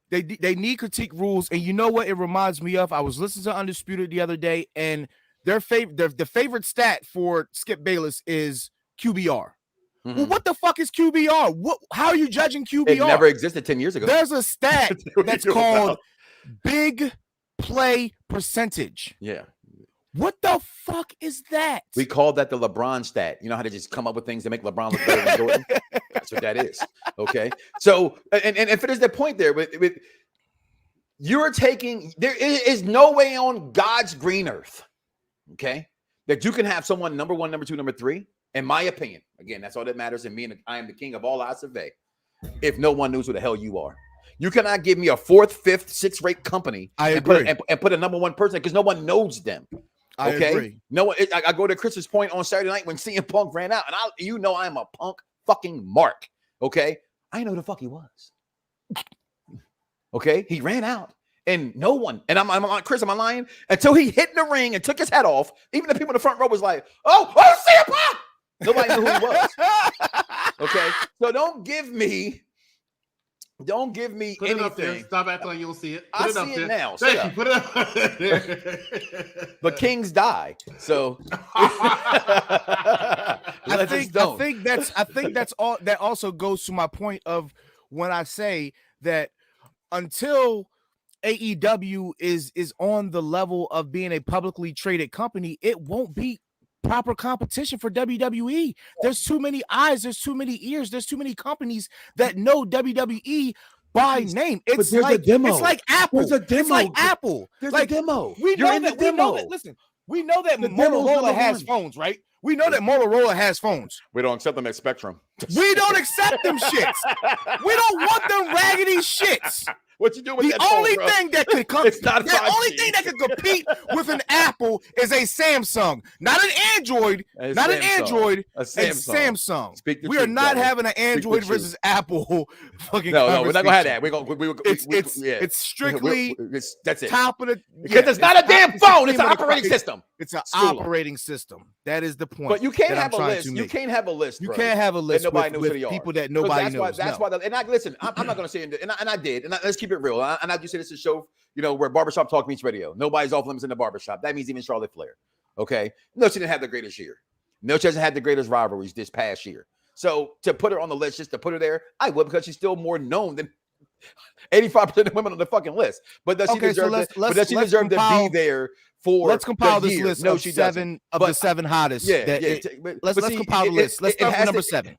Speaker 4: They need critique rules, and you know what it reminds me of? I was listening to Undisputed the other day, and the favorite stat for Skip Bayless is QBR.
Speaker 2: Mhm.
Speaker 4: Well, what the fuck is QBR? How are you judging QBR?
Speaker 2: It never existed 10 years ago.
Speaker 4: There's a stat
Speaker 2: What are
Speaker 4: that's
Speaker 2: you
Speaker 4: called
Speaker 2: about?
Speaker 4: big play percentage.
Speaker 2: Yeah.
Speaker 4: What the fuck is that?
Speaker 2: We call that the LeBron stat. You know how they just come up with things to make LeBron look better than Jordan? That's what that is. Okay. So, and if it is the point there, with you're taking, there is no way on God's green earth, okay, that you can have someone number 1, number 2, number 3. In my opinion, again, that's all that matters. And me, and I am the king of all I survey. If no one knows who the hell you are, you cannot give me a 4th, 5th, 6th rate company.
Speaker 4: I
Speaker 2: and
Speaker 4: agree.
Speaker 2: Put a number 1 person because no one knows them.
Speaker 4: I
Speaker 2: Okay,
Speaker 4: agree.
Speaker 2: no one. I go to Chris's point on Saturday night when CM Punk ran out, and I'm a Punk fucking mark. Okay, I know who the fuck he was. Okay, he ran out, and no one. And I'm like, Chris, am I lying? Until he hit in the ring and took his hat off, even the people in the front row was like, "Oh, CM Punk!" Nobody knew who he was. Okay, so don't give me
Speaker 3: Put it up there.
Speaker 2: anything.
Speaker 3: Stop acting like you don't see it. Put
Speaker 2: I
Speaker 3: it up
Speaker 2: see it
Speaker 3: there.
Speaker 2: now.
Speaker 3: Thank
Speaker 2: Shut
Speaker 3: you.
Speaker 2: up.
Speaker 3: Put it up there.
Speaker 2: But kings die, so
Speaker 4: I think that's all. That also goes to my point of when I say that until AEW is on the level of being a publicly traded company, it won't be proper competition for WWE. There's too many eyes, there's too many ears, there's too many companies that know WWE by name. It's
Speaker 2: there's a
Speaker 4: like
Speaker 2: demo.
Speaker 4: It's like Apple.
Speaker 2: There's a
Speaker 4: It's like
Speaker 2: demo.
Speaker 4: Apple.
Speaker 2: There's
Speaker 4: like
Speaker 2: a demo.
Speaker 4: We
Speaker 2: You're
Speaker 4: know
Speaker 2: in
Speaker 4: that.
Speaker 2: the
Speaker 4: We know
Speaker 2: demo.
Speaker 4: that. Listen, we know that
Speaker 2: The demo's
Speaker 4: Motorola
Speaker 2: number
Speaker 4: has
Speaker 2: 1.
Speaker 4: phones, right? We know that Motorola has phones.
Speaker 2: We don't accept them at Spectrum.
Speaker 4: We don't accept them shits. We don't want them raggedy shits.
Speaker 2: What you doing with
Speaker 4: The
Speaker 2: that
Speaker 4: only
Speaker 2: phone, bro?
Speaker 4: thing that could come,
Speaker 2: It's not
Speaker 4: the
Speaker 2: 5G.
Speaker 4: only thing that could compete with an Apple is a Samsung, not an Android,
Speaker 2: A
Speaker 4: not an
Speaker 2: Samsung.
Speaker 4: Android,
Speaker 2: A
Speaker 4: a Samsung.
Speaker 2: Speak the
Speaker 4: We are
Speaker 2: truth,
Speaker 4: not
Speaker 2: brother.
Speaker 4: having an
Speaker 2: Speak the
Speaker 4: Android
Speaker 2: truth.
Speaker 4: versus Apple fucking.
Speaker 2: No, we're not gonna have that.
Speaker 4: conversation.
Speaker 2: We're gonna.
Speaker 4: It's strictly
Speaker 2: that's it.
Speaker 4: top of the
Speaker 2: Because it's not a damn phone. It's an
Speaker 4: cream of the
Speaker 2: operating
Speaker 4: crop.
Speaker 2: system.
Speaker 4: It's an
Speaker 2: School 'em.
Speaker 4: operating system. That is the point.
Speaker 2: But you can't
Speaker 4: that I'm
Speaker 2: have a
Speaker 4: trying
Speaker 2: list.
Speaker 4: to
Speaker 2: You
Speaker 4: make.
Speaker 2: can't have a list.
Speaker 4: You
Speaker 2: bro,
Speaker 4: can't have a list
Speaker 2: that nobody
Speaker 4: with,
Speaker 2: knows
Speaker 4: with
Speaker 2: who they are.
Speaker 4: people that
Speaker 2: 'Cause
Speaker 4: nobody
Speaker 2: that's
Speaker 4: knows.
Speaker 2: Why, that's
Speaker 4: no.
Speaker 2: why. And I listen. I'm not gonna say, and I did. And let's keep it real. And I do say this is a show. You know, where barbershop talk meets radio. Nobody's off limits in the barbershop. That means even Charlotte Flair. Okay. No, she didn't have the greatest year. No, she hasn't had the greatest rivalries this past year. So to put her on the list, just to put her there, I would, because she's still more known than 85% of women on the fucking list. But does she deserve to be there for?
Speaker 4: Let's compile
Speaker 2: the
Speaker 4: this
Speaker 2: year?
Speaker 4: list
Speaker 2: No,
Speaker 4: of
Speaker 2: she
Speaker 4: seven
Speaker 2: doesn't.
Speaker 4: of the seven hottest. Let's
Speaker 2: see,
Speaker 4: compile the list. Let's start with number 7.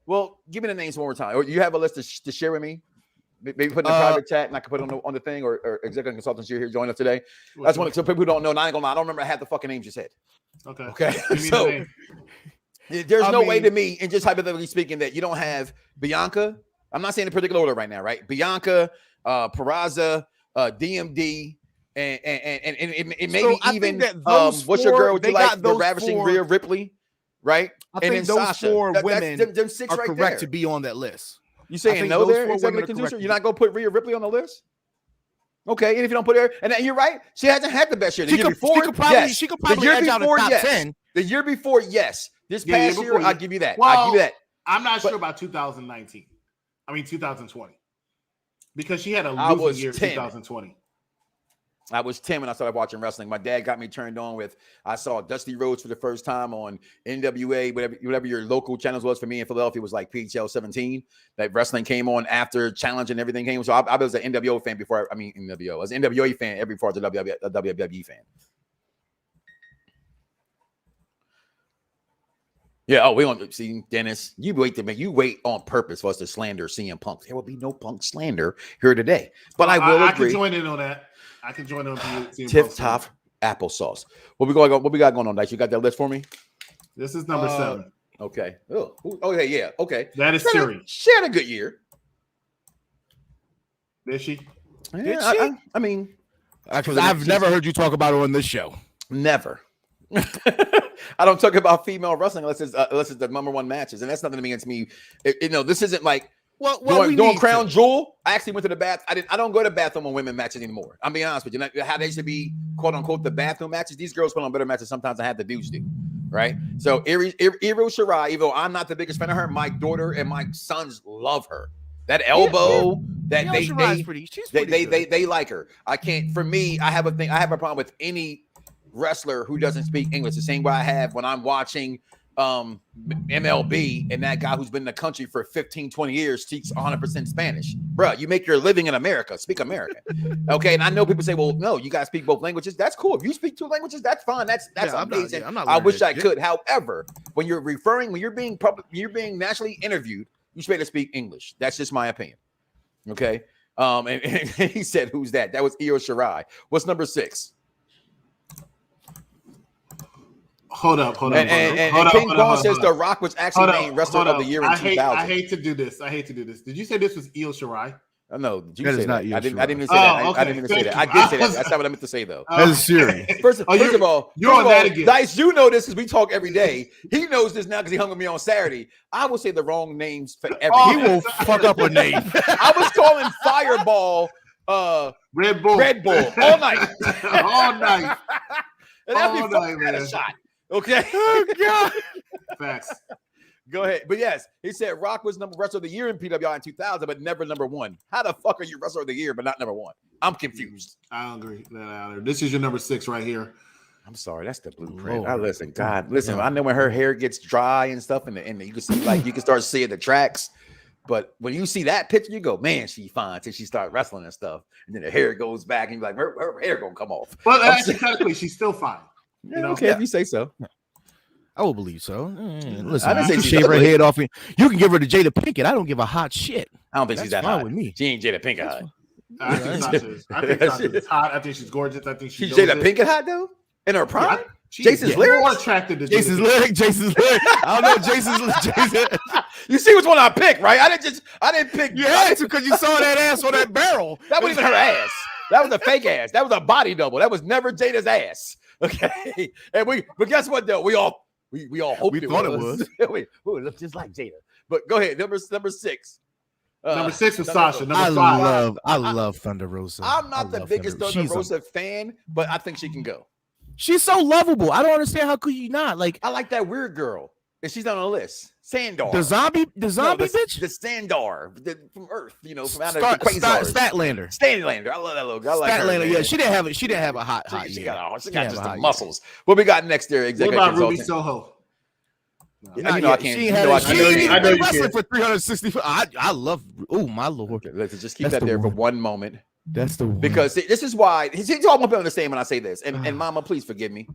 Speaker 2: Well, give me the names one more time. Or you have a list to share with me? Maybe put in the private chat, and I can put it on the thing, or executive consultants here join us today. That's one. So people who don't know, I ain't gonna lie, I don't remember half the fucking names you said. Okay. So there's no way to me, and just hypothetically speaking, that you don't have Bianca. I'm not saying in particular order right now, right? Bianca, Peraza, DMD, and maybe
Speaker 4: so
Speaker 2: even
Speaker 4: what's
Speaker 2: your girl?
Speaker 4: They
Speaker 2: like
Speaker 4: got
Speaker 2: the
Speaker 4: those
Speaker 2: ravishing
Speaker 4: 4,
Speaker 2: Rhea Ripley, right?
Speaker 4: I
Speaker 2: and
Speaker 4: think
Speaker 2: then
Speaker 4: those
Speaker 2: Sasha.
Speaker 4: 4 women
Speaker 2: them 6
Speaker 4: are
Speaker 2: right
Speaker 4: correct
Speaker 2: there.
Speaker 4: to be on that list.
Speaker 2: You saying no there? You're not gonna put Rhea Ripley on the list? Okay, and if you don't put her, and you're right, she hasn't had the best year. The year before,
Speaker 4: she could probably edge out a top 10.
Speaker 2: The year before, yes. This past year, I'll give you that.
Speaker 3: Well,
Speaker 2: I'll give you that.
Speaker 3: I'm not sure about 2019. I mean 2020, because she had a losing year in 2020.
Speaker 2: I was 10 when I started watching wrestling. My dad got me turned on with, I saw Dusty Rhodes for the first time on NWA, whatever your local channels was. For me in Philadelphia, it was like PHL 17. That wrestling came on after Challenge and everything came. So I was an NWO fan before, NWO. I was an NWA fan every before I was a WWE fan. Yeah, we don't see Dennis. You wait on purpose for us to slander CM Punk. There will be no Punk slander here today. But I will agree.
Speaker 3: I can join in on that. I can join on
Speaker 2: Tip top applesauce. What we got going on, Dice? You got that list for me?
Speaker 3: This is number 7.
Speaker 2: Okay. Yeah. Okay.
Speaker 3: That is Siri.
Speaker 2: She had a good year.
Speaker 3: Did she?
Speaker 2: Yeah,
Speaker 4: Did she?
Speaker 2: I mean,
Speaker 4: Because I've never heard you talk about her on this show.
Speaker 2: Never. I don't talk about female wrestling unless it's the number 1 matches, and that's nothing against me. This isn't like doing Crown Jewel. I actually went to the bath. I don't go to the bathroom on women matches anymore. I'm being honest with you. How they used to be quote unquote the bathroom matches. These girls put on better matches sometimes than had the dudes do. Right. So Iro Shirai, even though I'm not the biggest fan of her, my daughter and my sons love her. That elbow, they like her. I can't. For me, I have a problem with any wrestler who doesn't speak English. The same way I have when I'm watching MLB and that guy who's been in the country for 15-20 years speaks 100% Spanish. Bro, you make your living in America, speak American. Okay, and I know people say, well, no, you guys speak both languages. That's cool. If you speak 2 languages, that's fine. That's amazing. I wish I could. However, when you're being nationally interviewed, you should be able to speak English. That's just my opinion. Okay. And he said, who's that? That was Io Shirai. What's number 6?
Speaker 3: Hold up.
Speaker 2: And King Kong says The Rock was actually named Wrestler of the Year in 2000.
Speaker 3: I hate to do this. Did you say this was Io Shirai?
Speaker 2: No, did you
Speaker 4: that
Speaker 2: say
Speaker 4: is
Speaker 2: that?
Speaker 4: not Io
Speaker 2: I didn't
Speaker 4: Shirai.
Speaker 2: even say that.
Speaker 3: Okay.
Speaker 2: I didn't even say that. I did say that. That's not what I meant to say, though.
Speaker 4: That is Siri.
Speaker 2: First of all,
Speaker 3: again.
Speaker 2: Dice, you know this because we talk every day. He knows this now because he hung with me on Saturday. I will say the wrong names for everything.
Speaker 4: He will fuck up a name.
Speaker 2: I was calling Fireball
Speaker 3: Red Bull
Speaker 2: all night.
Speaker 3: All night.
Speaker 2: And that'd be fucking a shot. Okay.
Speaker 4: Oh, God.
Speaker 3: Facts.
Speaker 2: Go ahead. But yes, he said Rock was Wrestler of the Year in PWI in 2000, but never number 1. How the fuck are you Wrestler of the Year, but not number 1? I'm confused.
Speaker 3: I don't agree with that either. This is your number 6 right here.
Speaker 2: I'm sorry, that's the blueprint. Listen. I know when her hair gets dry and stuff, and you can see you can start seeing the tracks. But when you see that picture, you go, man, she's fine till she start wrestling and stuff, and then the hair goes back, and you're like, her hair gonna come off.
Speaker 3: But actually, technically, she's still fine.
Speaker 2: If you say so.
Speaker 4: I will believe so. Listen,
Speaker 2: I didn't say
Speaker 4: you
Speaker 2: she's
Speaker 4: shave her
Speaker 2: ugly.
Speaker 4: head off. You can give her to Jada Pinkett. I don't give a hot shit.
Speaker 2: I don't think she's that
Speaker 4: fine
Speaker 2: hot
Speaker 4: with me.
Speaker 2: She ain't Jada Pinkett hot.
Speaker 3: I think Sasha is hot. I think she's gorgeous. I think
Speaker 2: she's Jada Pinkett hot though in her prime. Jason's lyrics?
Speaker 3: More attracted to
Speaker 4: Jason's lyric. I don't know. Jason.
Speaker 2: You see which one I picked, right? I didn't pick.
Speaker 4: You had to because you saw that ass on that barrel.
Speaker 2: That wasn't even her ass. That was a fake ass. That was a body double. That was never Jada's ass. Okay. But guess what though? We all hoped it was. We look just like Jada. But go ahead. Number 6.
Speaker 3: Number 6 was Sasha. Number 5.
Speaker 4: I love Thunder Rosa.
Speaker 2: I'm not the biggest Thunder Rosa fan, but I think she can go.
Speaker 4: She's so lovable. I don't understand how could you not like.
Speaker 2: I like that weird girl, and she's on the list. Sandar,
Speaker 4: the zombie bitch,
Speaker 2: the Sandar from Earth, from out of the Quasars. Statlander. I love that logo. I like
Speaker 4: Statlander. Yeah, she didn't have a hot.
Speaker 2: She got just the muscles. What we got next there?
Speaker 3: What about Ruby Soho?
Speaker 2: I can't.
Speaker 4: She ain't been wrestling for 360. I love. Oh my lord!
Speaker 2: Okay, let's just keep that there for one moment.
Speaker 4: That's the one.
Speaker 2: Because this is why he's all gonna understand when I say this. And Mama, please forgive me.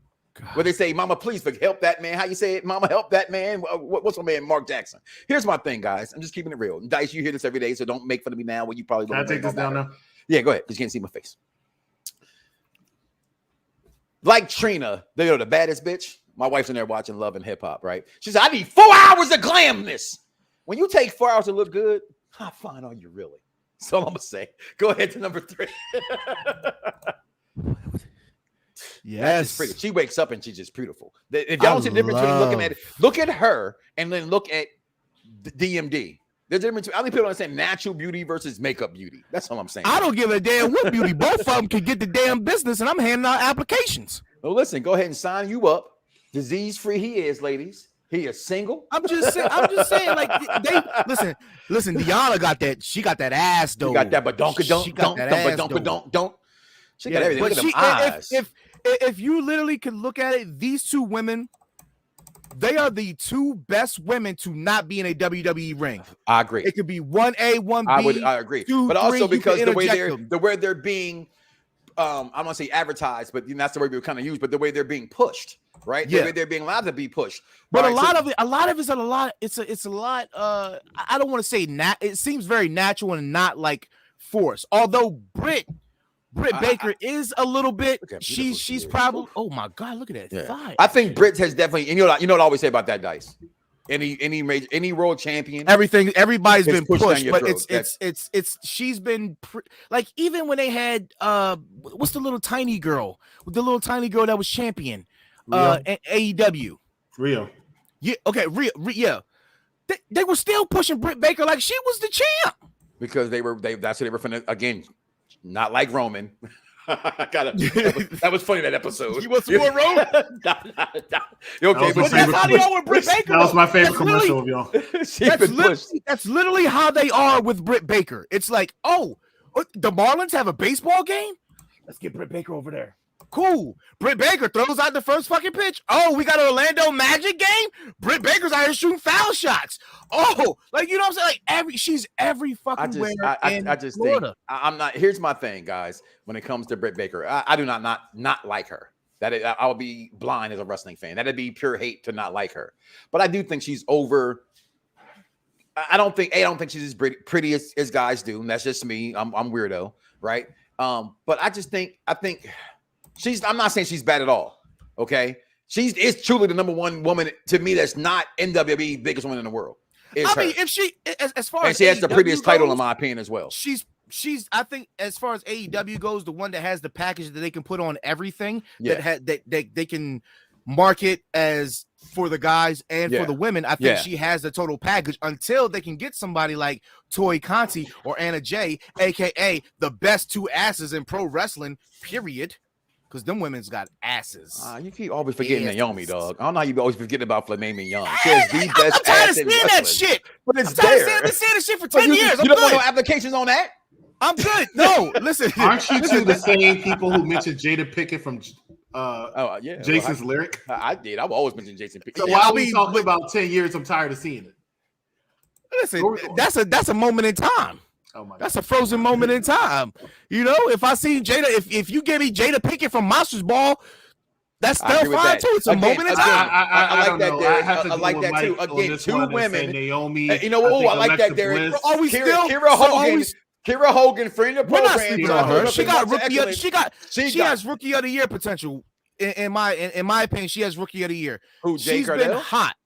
Speaker 2: What they say, Mama, please help that man. How you say it? Mama, help that man. What's my man, Mark Jackson? Here's my thing, guys. I'm just keeping it real. Dice, you hear this every day, so don't make fun of me now. When you probably
Speaker 3: can I take this down now?
Speaker 2: Yeah, go ahead. Because you can't see my face. Like Trina, the baddest bitch. My wife's in there watching Love and Hip Hop, right? She said, I need 4 hours of glamness. When you take 4 hours to look good, how fine are you really? That's all I'm gonna say. Go ahead to number 3.
Speaker 4: Yes,
Speaker 2: she wakes up and she's just beautiful. If y'all don't see the difference between look at her and then look at DMD. There's a difference. I think people understand natural beauty versus makeup beauty. That's all I'm saying.
Speaker 4: I don't give a damn what beauty. Both of them can get the damn business, and I'm handing out applications.
Speaker 2: Well, listen, go ahead and sign you up. Disease free he is, ladies. He is single.
Speaker 4: I'm just saying, like they listen. Deanna got that. She got that ass though.
Speaker 2: She got that, but don't. She got everything. Look at them eyes.
Speaker 4: If you literally can look at it, these two women, they are the 2 best women to not be in a WWE ring.
Speaker 2: I agree.
Speaker 4: It could be 1A, 1B.
Speaker 2: I agree.
Speaker 4: 2,
Speaker 2: but also
Speaker 4: 3,
Speaker 2: because the way they're being, I'm gonna say advertised, but that's the way we kind of use. But the way they're being pushed. Right, the way they're being allowed to be pushed,
Speaker 4: but a lot of it's a lot. It's a lot. I don't want to say it seems very natural and not like forced. Although Britt Baker is a little bit. She's probably. Oh my God! Look at that thigh.
Speaker 2: I think Britt has definitely. And you know what I always say about that, Dice. Any world champion,
Speaker 4: everybody's been pushed, but it's she's been like even when they had what's the little tiny girl that was champion. AEW.
Speaker 3: Rio.
Speaker 4: Yeah, okay, Rio. Yeah. They were still pushing Britt Baker like she was the champ.
Speaker 2: Because that's what they were finna, again, not like Roman. That was funny, that episode.
Speaker 4: You want some more Roman?
Speaker 2: Okay, but
Speaker 4: that's how they are with Britt Baker.
Speaker 3: That was my favorite commercial of y'all.
Speaker 4: That's literally how they are with Britt Baker. It's like, oh, the Marlins have a baseball game? Let's get Britt Baker over there. Cool. Britt Baker throws out the first fucking pitch. Oh, we got an Orlando Magic game? Britt Baker's out here shooting foul shots. Oh, like, you know what I'm saying? Like she's every fucking where in Florida.
Speaker 2: Think I'm not. Here's my thing, guys. When it comes to Britt Baker, I do not like her. I would be blind as a wrestling fan. That'd be pure hate to not like her. But I do think she's over. I don't think she's as pretty as guys do. And that's just me. I'm weirdo, right? But I think I'm not saying she's bad at all. Okay, is truly the number 1 woman to me that's not WWE biggest woman in the world. Mean,
Speaker 4: if she as far as
Speaker 2: she has the prettiest title
Speaker 4: goes,
Speaker 2: in my opinion as well.
Speaker 4: She's I think as far as AEW goes, the one that has the package that they can put on everything that they can market as for the guys and for the women. I think she has the total package until they can get somebody like Toy Conti or Anna Jay, aka the best 2 asses in pro wrestling, period. Because them women's got asses.
Speaker 2: You keep always forgetting Naomi, dog. I don't know how you always forgetting about Flaming Young. She has the best ass in wrestling.
Speaker 4: That shit.
Speaker 2: But it's there.
Speaker 4: I've been saying this shit for 10 years.
Speaker 2: You don't want no applications on that?
Speaker 4: I'm good. No, listen.
Speaker 3: Aren't you two the same people who mentioned Jada Pinkett from Jason's lyric?
Speaker 2: I did. I've always mentioned Jason Pinkett.
Speaker 3: So while we talking about 10 years, I'm tired of seeing it.
Speaker 4: Listen, that's a moment in time.
Speaker 3: Oh my God.
Speaker 4: That's a frozen moment in time. You know, if I see Jada, if you give me Jada Pinkett from Monsters Ball, that's still fine too. It's a moment in time.
Speaker 2: I like that, Derek. I like that too. Again, 2 women.
Speaker 3: Naomi.
Speaker 2: You know what? I like that, Derek. Kira Hogan, friend of the program.
Speaker 4: We're not sleeping on her. She got rookie. She has rookie of the year potential in my opinion, she has Rookie of the Year.
Speaker 2: Who, Jay
Speaker 4: She's
Speaker 2: Cardell?
Speaker 4: been hot.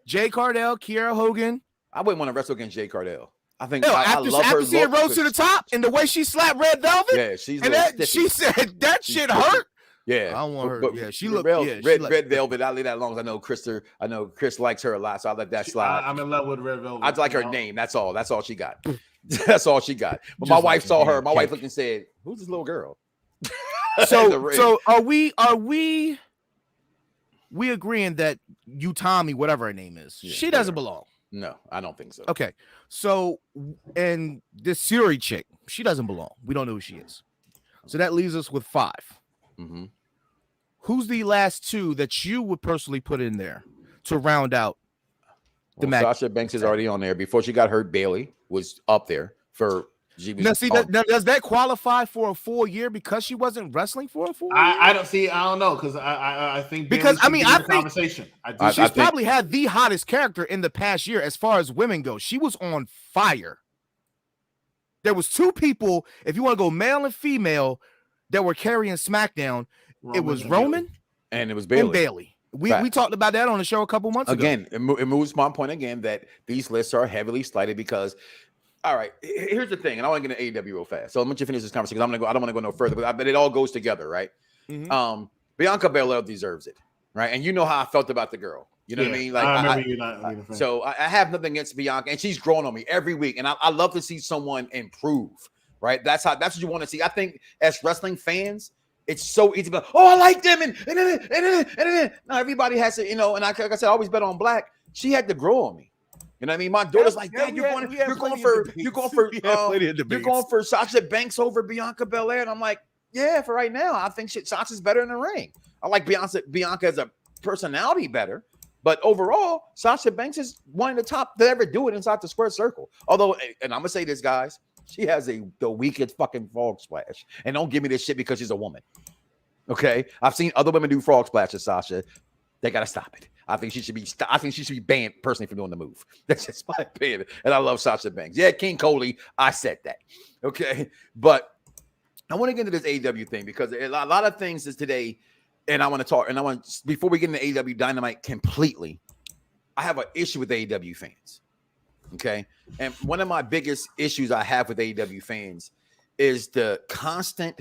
Speaker 4: Jay Cardell, Kiera Hogan.
Speaker 2: I wouldn't want to wrestle against Jay Cardell. I think
Speaker 4: Yo,
Speaker 2: I love her
Speaker 4: after seeing
Speaker 2: look,
Speaker 4: Rose to the Top and the way she slapped Red Velvet,
Speaker 2: yeah, she's
Speaker 4: and she said that shit hurt.
Speaker 2: Yeah,
Speaker 4: I don't want her.
Speaker 2: But
Speaker 4: yeah, she looked.
Speaker 2: Red Velvet. I leave that alone. I know Chris likes her a lot, so I let that slide.
Speaker 3: I'm in love with Red Velvet.
Speaker 2: I like her name. That's all. That's all she got. That's all she got. But my wife saw her. My wife looked and said, "Who's this little girl?"
Speaker 4: So are we agreeing that Tommy, whatever her name is, she doesn't belong?
Speaker 2: No, I don't think so.
Speaker 4: Okay, so and this Siri chick, she doesn't belong. We don't know who she is. So that leaves us with 5.
Speaker 2: Mm-hmm.
Speaker 4: Who's the last 2 that you would personally put in there to round out the match?
Speaker 2: Sasha Banks is already on there. Before she got hurt, Bailey was up there for.
Speaker 4: Now, see, does that qualify for a full year because she wasn't wrestling for a full year?
Speaker 3: I don't know because I think
Speaker 4: because I think
Speaker 3: conversation.
Speaker 4: She's probably had the hottest character in the past year as far as women go. She was on fire. There was 2 people, if you want to go male and female, that were carrying SmackDown. It was Roman
Speaker 2: and it was Bailey.
Speaker 4: And Bailey. We talked about that on the show a couple months ago.
Speaker 2: Again, it moves my point again that these lists are heavily slighted because. All right, here's the thing, and I want to get into AEW real fast. So I'm going to finish this conversation because I don't want to go no further, but it all goes together, right?
Speaker 4: Mm-hmm.
Speaker 2: Bianca Belair deserves it, right? And you know how I felt about the girl. You know what I mean? Like
Speaker 3: I remember you not.
Speaker 2: So I have nothing against Bianca, and she's growing on me every week, and I love to see someone improve, right? That's what you want to see. I think as wrestling fans, it's so easy to be like, oh, I like them, and now everybody has to, and like I said, I always bet on Black. She had to grow on me. You know what I mean? My daughter's like, Dad, you're going for Sasha Banks over Bianca Belair, and I'm like, yeah, for right now, I think Sasha's better in the ring. I like Bianca as a personality better, but overall, Sasha Banks is one of the top to ever do it inside the square circle. Although, and I'm gonna say this, guys, she has the weakest fucking frog splash, and don't give me this shit because she's a woman. Okay, I've seen other women do frog splashes, Sasha. They gotta stop it. I think she should be banned personally from doing the move. That's just my opinion. And I love Sasha Banks. Yeah, King Coley, I said that. Okay. But I want to get into this AEW thing because a lot of things is today, and I want to talk, and before we get into AEW Dynamite completely, I have an issue with AEW fans. Okay. And one of my biggest issues I have with AEW fans is the constant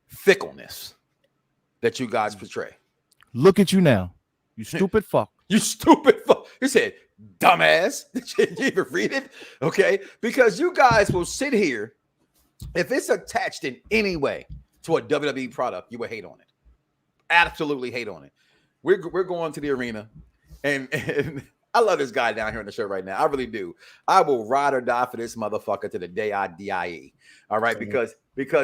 Speaker 2: fickleness that you guys portray.
Speaker 4: Look at you now. You stupid fuck.
Speaker 2: You stupid fuck. He said, dumbass. Did you even read it? Okay. Because you guys will sit here. If it's attached in any way to a WWE product, you will hate on it. Absolutely hate on it. We're going to the arena. And I love this guy down here on the show right now. I really do. I will ride or die for this motherfucker to the day I die. All right. Because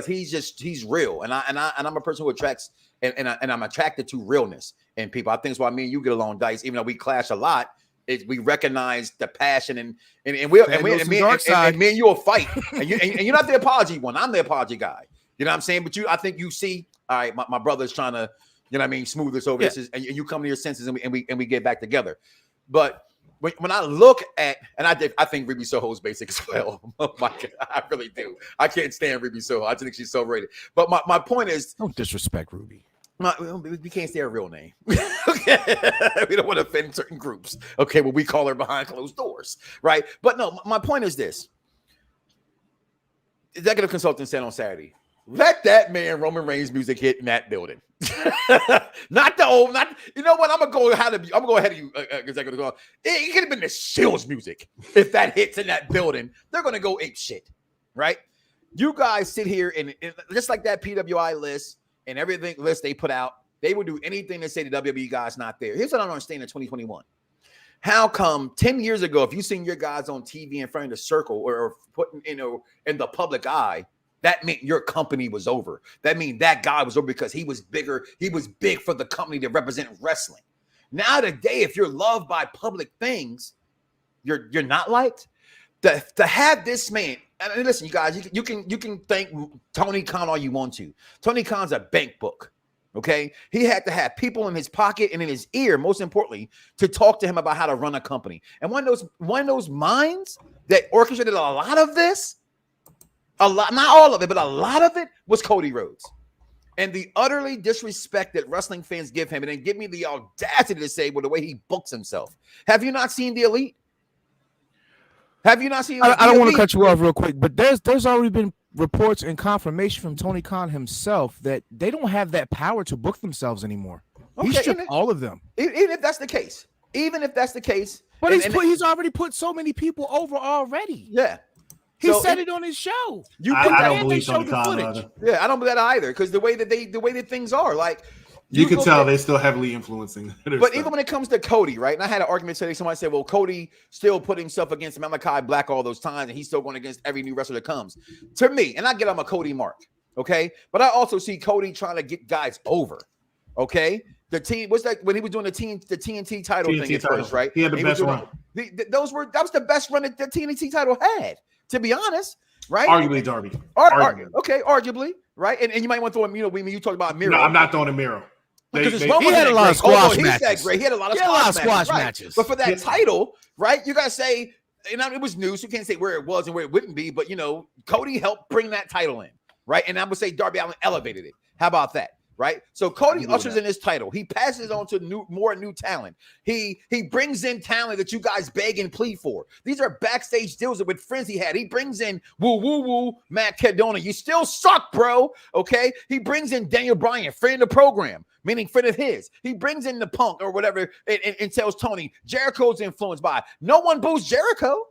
Speaker 2: he's real. And I'm a person who attracts and I'm attracted to realness in people. I think that's why me and you get along, Dice, even though we clash a lot. We recognize the passion and me and you will fight. and you're not the apology one. I'm the apology guy. You know what I'm saying? But I think you see, all right, my brother's trying to, you know what I mean, smooth this over. Yeah. And you come to your senses and we get back together. But when I look at, and I think Ruby Soho's basic as well. Oh my God, I really do. I can't stand Ruby Soho. I just think she's so rated. But my point is,
Speaker 4: don't disrespect Ruby.
Speaker 2: We can't say her real name. Okay. We don't want to offend certain groups. Okay, well, we call her behind closed doors, right? But no, my point is this. Executive consultant said on Saturday, let that man Roman Reigns music hit in that building. Not you know what? I'm gonna go ahead of you, executive consultant. It could have been the Shills music if that hits in that building. They're gonna go ape shit, right? You guys sit here and just like that PWI list. And everything list they put out, they would do anything to say the WWE guy's not there. Here's what I don't understand in 2021. How come 10 years ago, if you seen your guys on TV in front of the circle or putting in the public eye, that meant your company was over. That means that guy was over because he was bigger. He was big for the company to represent wrestling. Now today, if you're loved by public things, you're not liked. To have this man. And listen, you guys, you can thank Tony Khan all you want to. Tony Khan's a bank book, okay? He had to have people in his pocket and in his ear, most importantly, to talk to him about how to run a company. And one of those minds that orchestrated a lot of this, not all of it, but a lot of it was Cody Rhodes. and the utterly disrespect that wrestling fans give him, and then give me the audacity to say, well, the way he books himself. Have you not seen the Elite? Have you not seen?
Speaker 4: I don't want to cut you off real quick, but there's already been reports and confirmation from Tony Khan himself that they don't have that power to book themselves anymore.
Speaker 2: Okay,
Speaker 4: He stripped all of them.
Speaker 2: Even if that's the case,
Speaker 4: but he's already put so many people over already.
Speaker 2: Yeah.
Speaker 4: He said it on his show.
Speaker 3: I don't believe Tony Khan either.
Speaker 2: Yeah, I don't believe that either, because the way that things are, like
Speaker 3: you can tell they're still heavily influencing.
Speaker 2: But even when it comes to Cody, right? And I had an argument today. Somebody said, "Well, Cody still put himself against Malachi Black all those times, and he's still going against every new wrestler that comes." To me, and I get I'm a Cody mark, okay? But I also see Cody trying to get guys over, okay? The team, what's that when he was doing the TNT title thing at first, right?
Speaker 3: He had the best run.
Speaker 2: That was the best run that the TNT title had. To be honest, right?
Speaker 3: Arguably, Darby.
Speaker 2: Okay, arguably, right? And you might want to throw a when you talk about Miro.
Speaker 3: No, I'm not throwing a Miro.
Speaker 2: He
Speaker 4: had a lot of squash matches.
Speaker 2: He had a lot of squash matches. But for that title, right? You gotta say, and it was new, so you can't say where it was and where it wouldn't be. But Cody helped bring that title in, right? And I would say Darby Allin elevated it. How about that? Right, so Cody ushers in his title. He passes on to more new talent. He brings in talent that you guys beg and plead for. These are backstage deals with friends he had. He brings in woo Matt Cardona. You still suck, bro. Okay. He brings in Daniel Bryan, friend of the program, meaning friend of his. He brings in the Punk or whatever and tells Tony Jericho's influenced by. No one boos Jericho.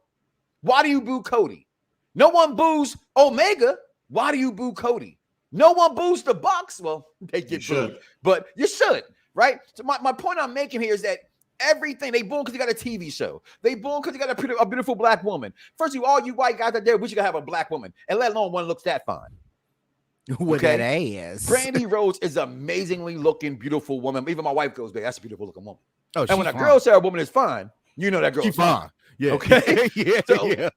Speaker 2: Why do you boo Cody? No one boos Omega. Why do you boo Cody? No one boos the Bucks. Well, they get booed, but you should, right? So my point I'm making here is that everything they boo because you got a TV show. They boo because you got a beautiful black woman. First of all you white guys out there, we should have a black woman, and let alone one looks that fine.
Speaker 4: With that ass.
Speaker 2: Brandy Rhodes is an amazingly looking, beautiful woman. Even my wife goes, "Babe, that's a beautiful looking woman."
Speaker 4: Oh,
Speaker 2: and when a girl says a woman is fine, you know that girl's
Speaker 4: she's fine. Yeah.
Speaker 2: Okay.
Speaker 4: Yeah.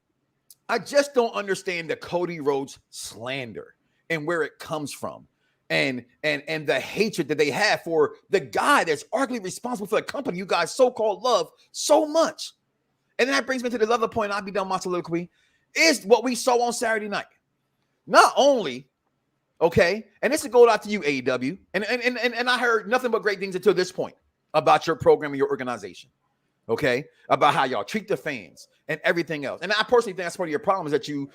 Speaker 2: I just don't understand the Cody Rhodes slander and where it comes from, and the hatred that they have for the guy that's arguably responsible for the company you guys so-called love so much. And that brings me to the other point. I'll be done my soliloquy. Is what we saw on Saturday night. Not only, okay, and this is going out to you, AEW, and I heard nothing but great things until this point about your program and your organization. Okay, about how y'all treat the fans and everything else. And I personally think that's part of your problem is that you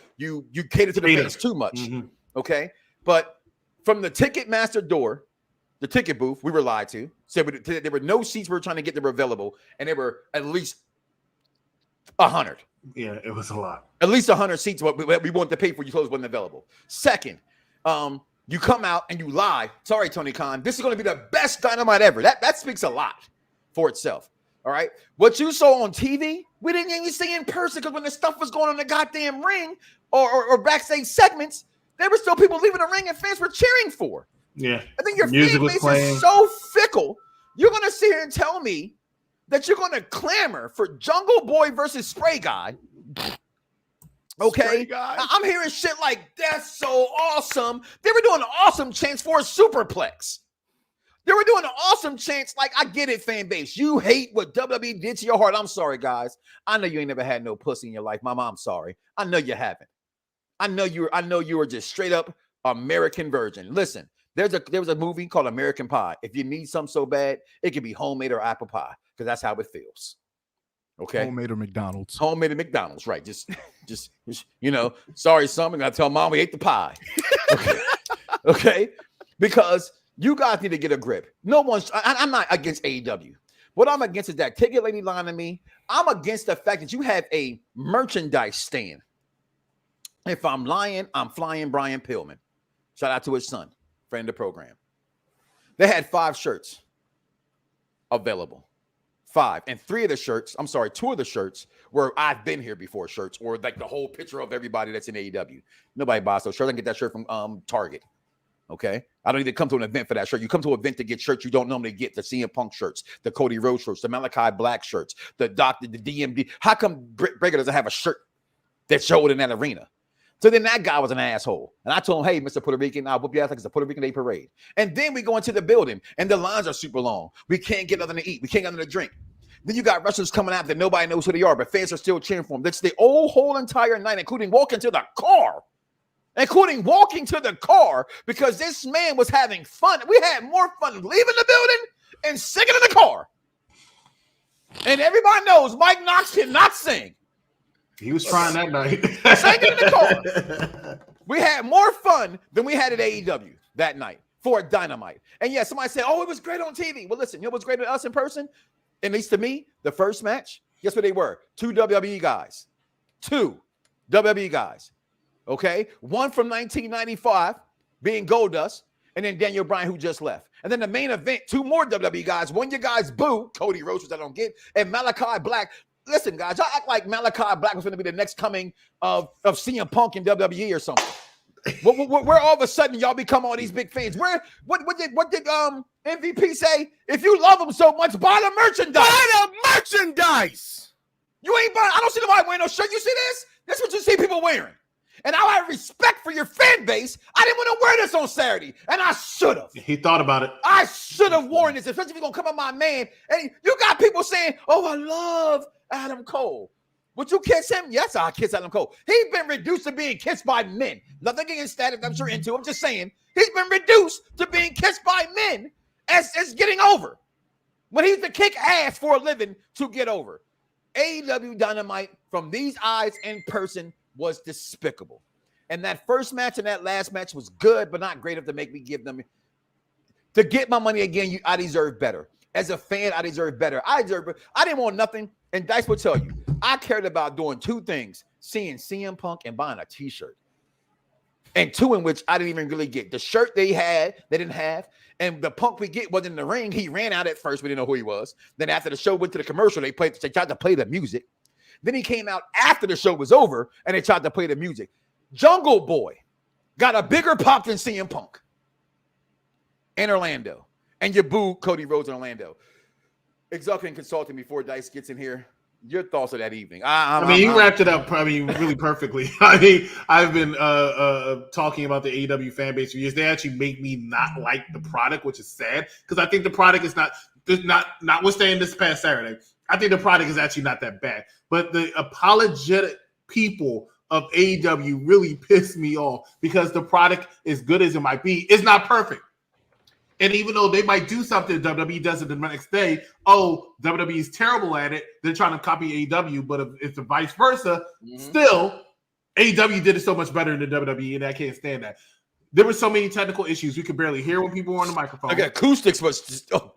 Speaker 2: cater to the fans too much. Mm-hmm. Okay, but from the Ticketmaster door, the ticket booth, we were lied to. Said there were no seats we were trying to get that were available, and there were at least 100.
Speaker 3: Yeah, it was a lot.
Speaker 2: At least 100 seats what we wanted to pay for. You told us wasn't available. Second, you come out and you lie. Sorry, Tony Khan. This is going to be the best Dynamite ever. That speaks a lot for itself. All right. What you saw on TV, we didn't even see in person because when the stuff was going on in the goddamn ring or backstage segments, there were still people leaving the ring and fans were cheering for.
Speaker 3: Yeah.
Speaker 2: I think your fan base is so fickle. You're going to sit here and tell me that you're going to clamor for Jungle Boy versus Spray Guy. Okay. Spray Guy. I'm hearing shit like, that's so awesome. They were doing awesome chants for a superplex. They were doing an awesome chants like, I get it, fan base. You hate what WWE did to your heart. I'm sorry, guys. I know you ain't never had no pussy in your life. Mama, I'm sorry. I know you haven't. I know you were just straight up American virgin. Listen, there was a movie called American Pie. If you need something so bad, it can be homemade or apple pie because that's how it feels. Okay,
Speaker 4: homemade or McDonald's.
Speaker 2: Homemade or McDonald's, right? Just sorry, son. I'm gonna tell mom we ate the pie. Okay, okay, because you guys need to get a grip. I'm not against AEW. What I'm against is that ticket lady lying to me. I'm against the fact that you have a merchandise stand. If I'm lying, I'm flying Brian Pillman. Shout out to his son, friend of the program. They had 5 shirts available. 5. And 2 of the shirts were I've been here before shirts, or like the whole picture of everybody that's in AEW. Nobody buys those shirts. I can get that shirt from Target. Okay. I don't need to come to an event for that shirt. You come to an event to get shirts you don't normally get, the CM Punk shirts, the Cody Rhodes shirts, the Malachi Black shirts, the DMD. How come Britt Baker doesn't have a shirt that showed in that arena? So then that guy was an asshole. And I told him, hey, Mr. Puerto Rican, I'll whoop your ass like it's a Puerto Rican Day parade. And then we go into the building and the lines are super long. We can't get nothing to eat. We can't get nothing to drink. Then you got wrestlers coming out that nobody knows who they are, but fans are still cheering for them. That's the whole entire night, including walking to the car. including walking to the car because this man was having fun. We had more fun leaving the building and singing in the car. And everybody knows Mike Knox cannot sing.
Speaker 3: He was trying that night.
Speaker 2: Singing in the car. We had more fun than we had at AEW that night for Dynamite. And yeah, somebody said, oh, it was great on TV. Well, listen, you know what's great to us in person? At least to me, the first match, guess what they were? 2 WWE guys. 2 WWE guys. Okay? One from 1995 being Goldust, and then Daniel Bryan, who just left. And then the main event, 2 more WWE guys. One your guys, Boo, Cody Rhodes, which I don't get, and Malachi Black. Listen, guys, y'all act like Malachi Black was going to be the next coming of CM Punk in WWE or something. Where all of a sudden y'all become all these big fans? What did MVP say? If you love them so much, buy the merchandise.
Speaker 4: Buy the merchandise.
Speaker 2: You ain't buying. I don't see nobody wearing no shirt. You see this? That's what you see people wearing. And I have respect for your fan base. I didn't want to wear this on Saturday, and I should have.
Speaker 3: He thought about it.
Speaker 2: I should have worn this, especially if you're gonna come on my man. And you got people saying, "Oh, I love Adam Cole." Would you kiss him? Yes, I kiss Adam Cole. He's been reduced to being kissed by men. Nothing against that, if I'm sure into. I'm just saying he's been reduced to being kissed by men as getting over. When he used to kick ass for a living to get over. AEW Dynamite from these eyes in person was despicable. And that first match and that last match was good, but not great enough to make me give them. To get my money again, I deserve better. As a fan, I deserve better. I didn't want nothing. And Dice will tell you, I cared about doing 2 things: seeing CM Punk and buying a t-shirt. And 2 in which I didn't even really get. The shirt they didn't have. And the Punk we get wasn't in the ring. He ran out at first. We didn't know who he was. Then after the show went to the commercial, they tried to play the music. Then he came out after the show was over, and they tried to play the music. Jungle Boy got a bigger pop than CM Punk in Orlando. And you boo Cody Rhodes in Orlando. Executive consulting before Dice gets in here. Your thoughts of that evening?
Speaker 3: You wrapped it up really perfectly. I mean, I've been talking about the AEW fan base for years. They actually make me not like the product, which is sad because I think the product is notwithstanding this past Saturday. I think the product is actually not that bad. But the apologetic people of AEW really piss me off because the product, as good as it might be, is not perfect. And even though they might do something, WWE does it the next day. Oh, WWE is terrible at it. They're trying to copy AEW, but if it's the vice versa, still, AEW did it so much better than WWE, and I can't stand that. There were so many technical issues. We could barely hear when people were on the microphone.
Speaker 2: Like acoustics was just, oh,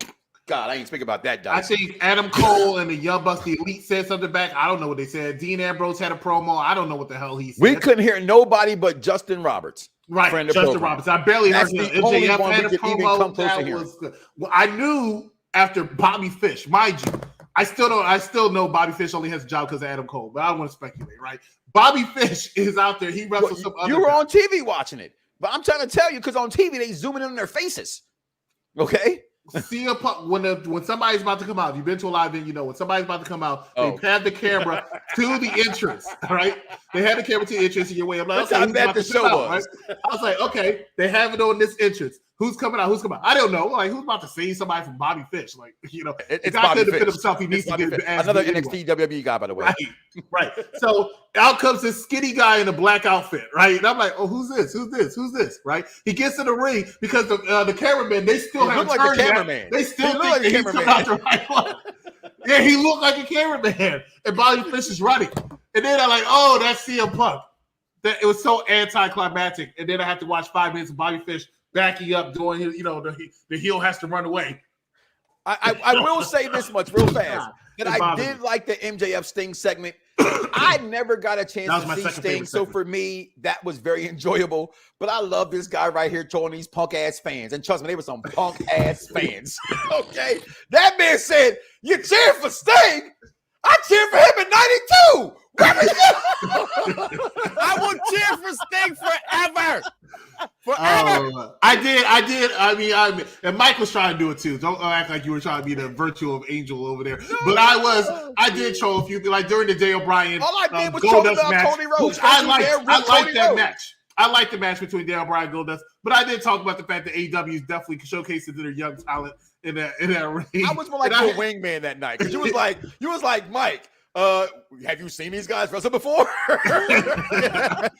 Speaker 2: God, I ain't speaking about that, Dice.
Speaker 3: I think Adam Cole and the Young Bucks, the Elite, said something back. I don't know what they said. Dean Ambrose had a promo. I don't know what the hell he said.
Speaker 2: We couldn't hear nobody but Justin Roberts.
Speaker 3: Right, Justin Roberts. I barely heard him. MJF had a promo.
Speaker 2: That was
Speaker 3: good. Well, I knew after Bobby Fish, mind you, I still know Bobby Fish only has a job because of Adam Cole, but I don't want to speculate, right? Bobby Fish is out there. He wrestles some other.
Speaker 2: You were on TV watching it, but I'm trying to tell you because on TV they zooming in on their faces. Okay.
Speaker 3: See when somebody's about to come out, if you've been to a live event, you know when somebody's about to come out, they have the camera to the entrance, all right? They have the camera to the entrance in your way. I'm like, okay,
Speaker 2: bad the show was.
Speaker 3: Right? I was like, okay, they have it on this entrance. Who's coming out? Who's coming out? I don't know. Like, who's about to see somebody from Bobby Fish? Like, you know,
Speaker 2: it's Bobby Fish.
Speaker 3: Himself. He needs to get
Speaker 2: another NXT WWE guy, by the way.
Speaker 3: Right. So out comes this skinny guy in a black outfit, right? And I'm like, oh, who's this? Who's this? Who's this? Right? He gets in the ring because the cameraman, they still haven't turned yet. They still think that he's coming out the right one. Yeah, he looked like a cameraman, and Bobby Fish is running. And then I'm like, oh, that's CM Punk. That it was so anticlimactic. And then I have to watch 5 minutes of Bobby Fish backing up, doing his, the heel has to run away.
Speaker 2: I will say this much real fast that I did like the MJF Sting segment. I never got a chance to see Sting, so for me, that was very enjoyable. But I love this guy right here trolling these punk ass fans. And trust me, they were some punk ass fans. Okay. That man said, you cheer for Sting? I cheered for him in 92.
Speaker 4: I will cheer for Sting forever. Forever.
Speaker 3: I did. I mean, and Mike was trying to do it too. Don't act like you were trying to be the virtual angel over there. No, but I did troll a few things, like during the Daniel Bryan
Speaker 2: all I did was troll about match, Cody Rhodes.
Speaker 3: I liked that match. I liked the match between Daniel Bryan and Goldust, but I did talk about the fact that AEW is definitely showcasing their young talent in that ring.
Speaker 2: I was more like a wingman that night because you was like, Mike, have you seen these guys wrestle before? That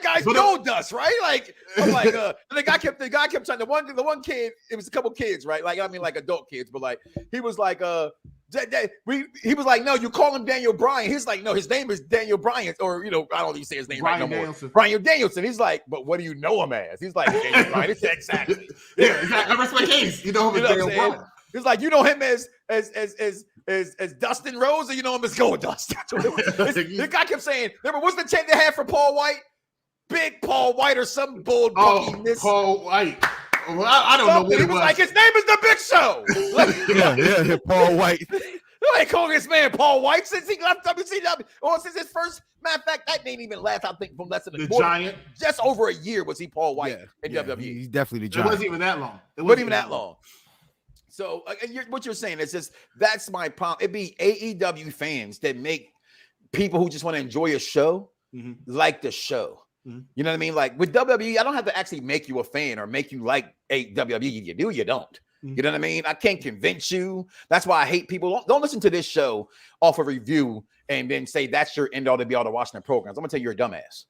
Speaker 2: guy's gold dust, right? Like, I'm like, the guy kept trying. The one kid, it was a couple kids, right? Like, I mean, like adult kids, but like, he was like, he was like, no, you call him Daniel Bryan. He's like, no, his name is Daniel Bryan, or I don't know if you say his name
Speaker 3: Bryan
Speaker 2: right no
Speaker 3: Danielson.
Speaker 2: more. Bryan Danielson. He's like, but what do you know him as? He's like, Daniel Bryan. He said, exactly.
Speaker 3: I rest my case. You know him as Daniel Bryan.
Speaker 2: He's like, you know him as Dustin Rose, or you know him as Goldust. The guy kept saying, remember, what's the chant they had for Paul White? Big Paul White or some bull.
Speaker 3: Paul White. Well, I don't know what it was.
Speaker 2: Like, his name is the Big Show.
Speaker 4: yeah, Paul White.
Speaker 2: They call this man Paul White since he left WCW, or since his first. Matter of fact, that name even last, I think, from less than
Speaker 3: the Giant.
Speaker 2: Just over a year was he Paul White in WWE.
Speaker 4: He's definitely the Giant.
Speaker 3: It wasn't even that long.
Speaker 2: It wasn't even that long. So what you're saying is just that's my problem. It'd be AEW fans that make people who just want to enjoy a show like the show. You know what I mean? Like with WWE, I don't have to actually make you a fan or make you like WWE. You do, you don't. You know what I mean? I can't convince you. That's why I hate people. Don't listen to this show off a review and then say that's your end all to be all to watching the programs. I'm gonna tell you, you're a dumbass.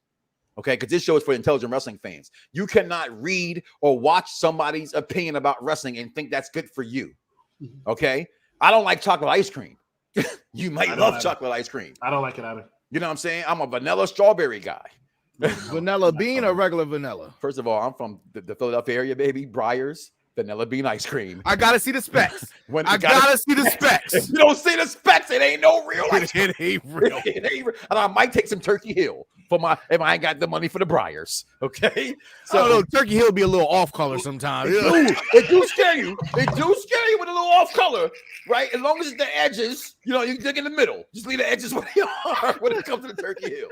Speaker 2: Okay, because this show is for intelligent wrestling fans. You cannot read or watch somebody's opinion about wrestling and think that's good for you. Okay, I don't like chocolate ice cream. You might love chocolate ice cream.
Speaker 3: I don't like it either.
Speaker 2: You know what I'm saying? I'm a vanilla strawberry guy.
Speaker 4: Vanilla bean or regular vanilla?
Speaker 2: First of all, I'm from the Philadelphia area, baby. Briars, vanilla bean ice cream.
Speaker 4: I gotta see the specs. I gotta see the specs.
Speaker 2: If you don't see the specs, it ain't no real ice cream.
Speaker 4: It ain't real.
Speaker 2: It ain't real. And I might take some Turkey Hill if I ain't got the money for the Briars. Okay,
Speaker 4: so Turkey Hill be a little off color sometimes.
Speaker 2: It do scare you. It do scare you with a little off color, right? As long as it's the edges, you dig in the middle. Just leave the edges where they are when it comes to the Turkey Hill.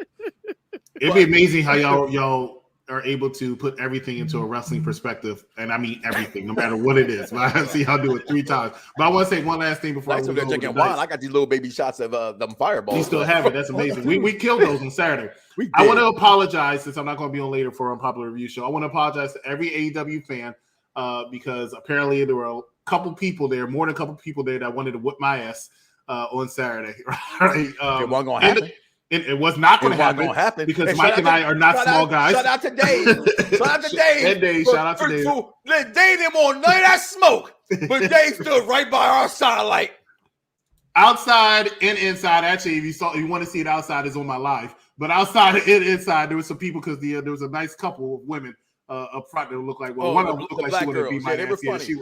Speaker 3: It'd be amazing how y'all are able to put everything into a wrestling perspective, and I mean everything, no matter what it is. But I see y'all do it 3 times. But I want to say one last thing before I
Speaker 2: move on. Drinking wine. I got these little baby shots of them fireballs.
Speaker 3: You still have it. That's amazing. We killed those on Saturday. I want to apologize since I'm not going to be on later for Unpopular Review Show. I want to apologize to every AEW fan because apparently there were a couple people there, more than a couple people there that wanted to whip my ass on Saturday. Right?
Speaker 2: It wasn't going to happen.
Speaker 3: It was not going to happen because Mike and I are not small guys.
Speaker 2: Shout out to Dave. Shout out to Dave.
Speaker 3: Shout out to Dave.
Speaker 2: Dave didn't want none of that smoke, but Dave stood right by our satellite.
Speaker 3: Outside and inside, actually, if you want to see it outside, it's on my live. But outside and inside, there was some people because there was a nice couple of women up front that looked like one of them looked like she wanted to be my
Speaker 2: they
Speaker 3: ass.
Speaker 2: were funny.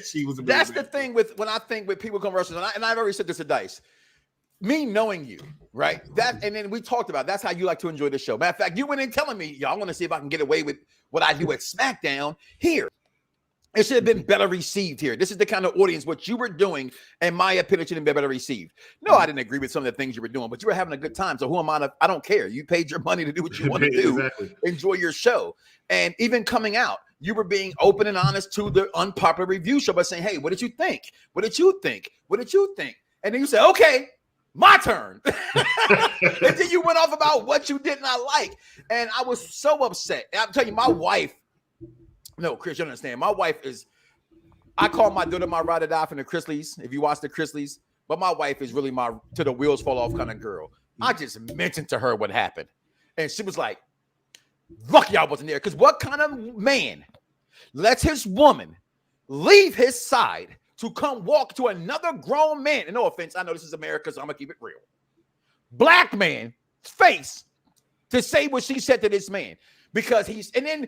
Speaker 3: She was.
Speaker 2: That's the thing when I think with people come wrestling, and I've already said this to Dice. Me knowing you, right? And then we talked about that's how you like to enjoy the show. Matter of fact, you went in telling me, y'all want to see if I can get away with what I do at SmackDown here. It should have been better received here. This is the kind of audience what you were doing, in my opinion, should have been better received. No, I didn't agree with some of the things you were doing, but you were having a good time. So who am I? I don't care. You paid your money to do what you want to do.
Speaker 3: Exactly.
Speaker 2: Enjoy your show. And even coming out, you were being open and honest to the Unpopular Review Show by saying, hey, what did you think? What did you think? What did you think? And then you said, okay, my turn. And then you went off about what you did not like. And I was so upset. And I'm telling you, my wife, no, Chris, you understand. My wife is, I call my daughter my ride or die from the Chrisleys, if you watch the Chrisleys. But my wife is really my to the wheels fall off kind of girl. I just mentioned to her what happened. And she was like, lucky I wasn't there. Because what kind of man lets his woman leave his side to come walk to another grown man? And no offense, I know this is America, so I'm going to keep it real. Black man's face to say what she said to this man. Because and then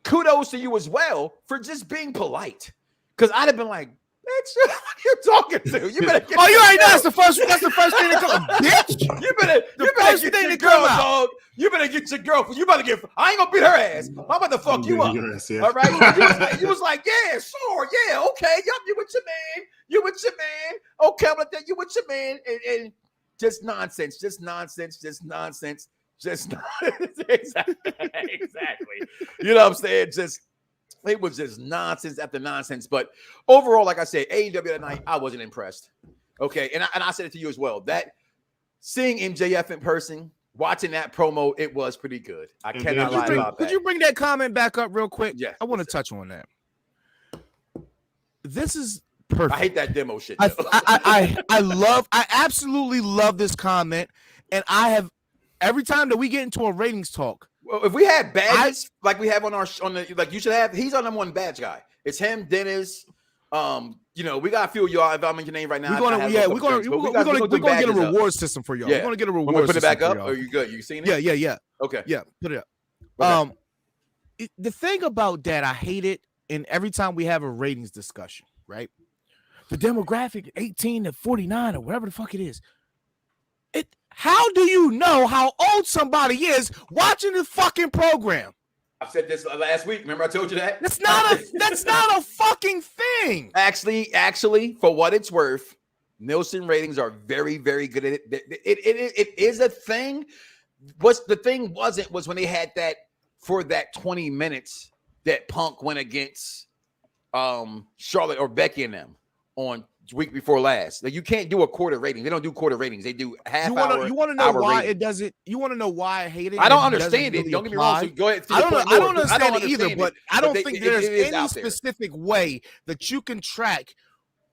Speaker 2: kudos to you as well for just being polite. Because I'd have been like, bitch, what are you talking to? You better get
Speaker 4: you already know that's the first thing to come out. Bitch.
Speaker 2: You better get your girl, dog. You better get your girlfriend. You better get, I ain't gonna beat her ass. I'm about to fuck you up. All right. You was like, yeah, sure, yeah, okay. Yup, you with your man. You with your man. Okay, I'm gonna you with your man. And just nonsense. Exactly. You know what I'm saying? It was just nonsense after nonsense. But overall, like I said, AEW tonight, I wasn't impressed. Okay, and I said it to you as well. That seeing MJF in person, watching that promo, it was pretty good. I cannot lie about that.
Speaker 4: Could you bring that comment back up real quick?
Speaker 2: Yeah,
Speaker 4: I want to touch on that. This is perfect.
Speaker 2: I hate that demo shit.
Speaker 4: I absolutely love this comment, and I have every time that we get into a ratings talk.
Speaker 2: Well, if we had badges like we have on the like you should have, he's our number one badge guy. It's him, Dennis. You know, we got a few of y'all. If I'm in your name right now,
Speaker 4: we're gonna get a reward system for y'all.
Speaker 2: Yeah.
Speaker 4: We're gonna get a reward.
Speaker 2: Put it
Speaker 4: system
Speaker 2: back up.
Speaker 4: y'all.
Speaker 2: Are you good? You seen it?
Speaker 4: Yeah.
Speaker 2: Okay.
Speaker 4: Yeah, put it up.
Speaker 2: Okay.
Speaker 4: The thing about that, I hate it. And every time we have a ratings discussion, right? The demographic 18 to 49 or whatever the fuck it is. How do you know how old somebody is watching the fucking program?
Speaker 2: I said this last week. Remember I told you that?
Speaker 4: That's not a fucking thing.
Speaker 2: Actually, for what it's worth, Nielsen ratings are very, very good at it. It is a thing. What's the thing was when they had that for that 20 minutes that Punk went against Charlotte or Becky and them on week before last. Like, you can't do a quarter rating. They don't do quarter ratings. They do half hour.
Speaker 4: You want to know why
Speaker 2: rating.
Speaker 4: it doesn't? You want to know why I hate it?
Speaker 2: I don't understand it. Really don't get me wrong. So go ahead.
Speaker 4: I don't understand it either. But I don't think there's any
Speaker 2: specific
Speaker 4: way that you can track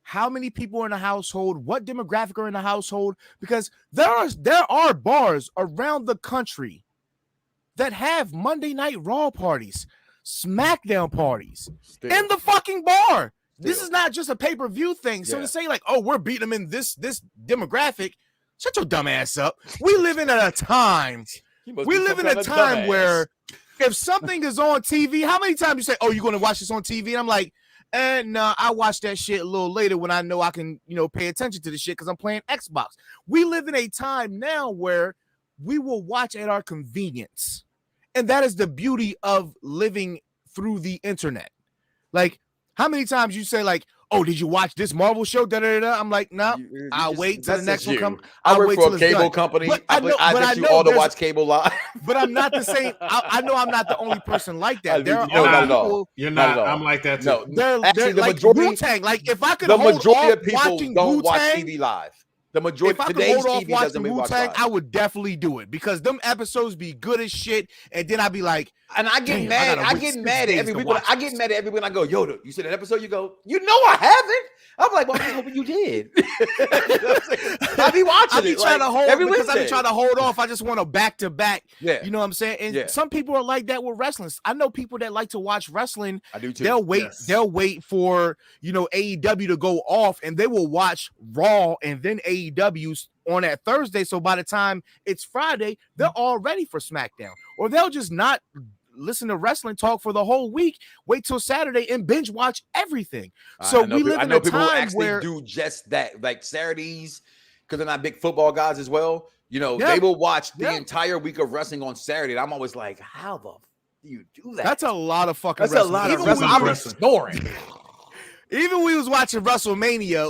Speaker 4: how many people are in the household, what demographic are in the household, because there are bars around the country that have Monday Night Raw parties, SmackDown parties in the fucking bar. This is not just a pay-per-view thing. So to say like, oh, we're beating them in this demographic, shut your dumb ass up. We live in a time. Where if something is on TV, how many times you say, oh, you're going to watch this on TV? And I'm like, no, I watch that shit a little later when I know I can, pay attention to the shit because I'm playing Xbox. We live in a time now where we will watch at our convenience. And that is the beauty of living through the internet. Like, how many times you say like, oh, did you watch this Marvel show? I'm like, nah, I'll wait till the next one comes.
Speaker 2: I work for a cable company. I bet you all to watch cable live.
Speaker 4: But I'm not the same. I know I'm not the only person like that.
Speaker 3: There are not at all. You're not. I'm like that too.
Speaker 2: No,
Speaker 4: they're
Speaker 2: the
Speaker 4: like
Speaker 2: majority,
Speaker 4: Wu-Tang. Like if I could
Speaker 2: the
Speaker 4: hold
Speaker 2: majority
Speaker 4: off
Speaker 2: of people
Speaker 4: watching
Speaker 2: don't watch
Speaker 4: Wu-Tang,
Speaker 2: TV live. The majority
Speaker 4: if I could hold off watching Wu-Tang, I would definitely do it because them episodes be good as shit, and then I'd be like,
Speaker 2: and I get mad. I get mad at every week. I get mad at every week. I go, yo, you see that episode? You go, I haven't. I'm like, well, I'm hoping you did. I be watching. I be
Speaker 4: trying to hold
Speaker 2: every
Speaker 4: because
Speaker 2: Wednesday.
Speaker 4: I be trying to hold off. I just want to back to back.
Speaker 2: Yeah,
Speaker 4: you know what I'm saying. And some people are like that with wrestling. I know people that like to watch wrestling.
Speaker 2: I do too.
Speaker 4: They'll wait. Yes. They'll wait for AEW to go off, and they will watch Raw and then AEW's on that Thursday. So by the time it's Friday, they're all ready for SmackDown, or they'll just not listen to wrestling talk for the whole week, wait till Saturday and binge watch everything. So we live in a time where
Speaker 2: do just that, like Saturdays, because they're not big football guys as well. They will watch the entire week of wrestling on Saturday. And I'm always like, how the do you do that?
Speaker 4: That's a lot of fucking
Speaker 2: wrestling. That's a lot of wrestling. I'm snoring.
Speaker 4: Even when we was watching WrestleMania,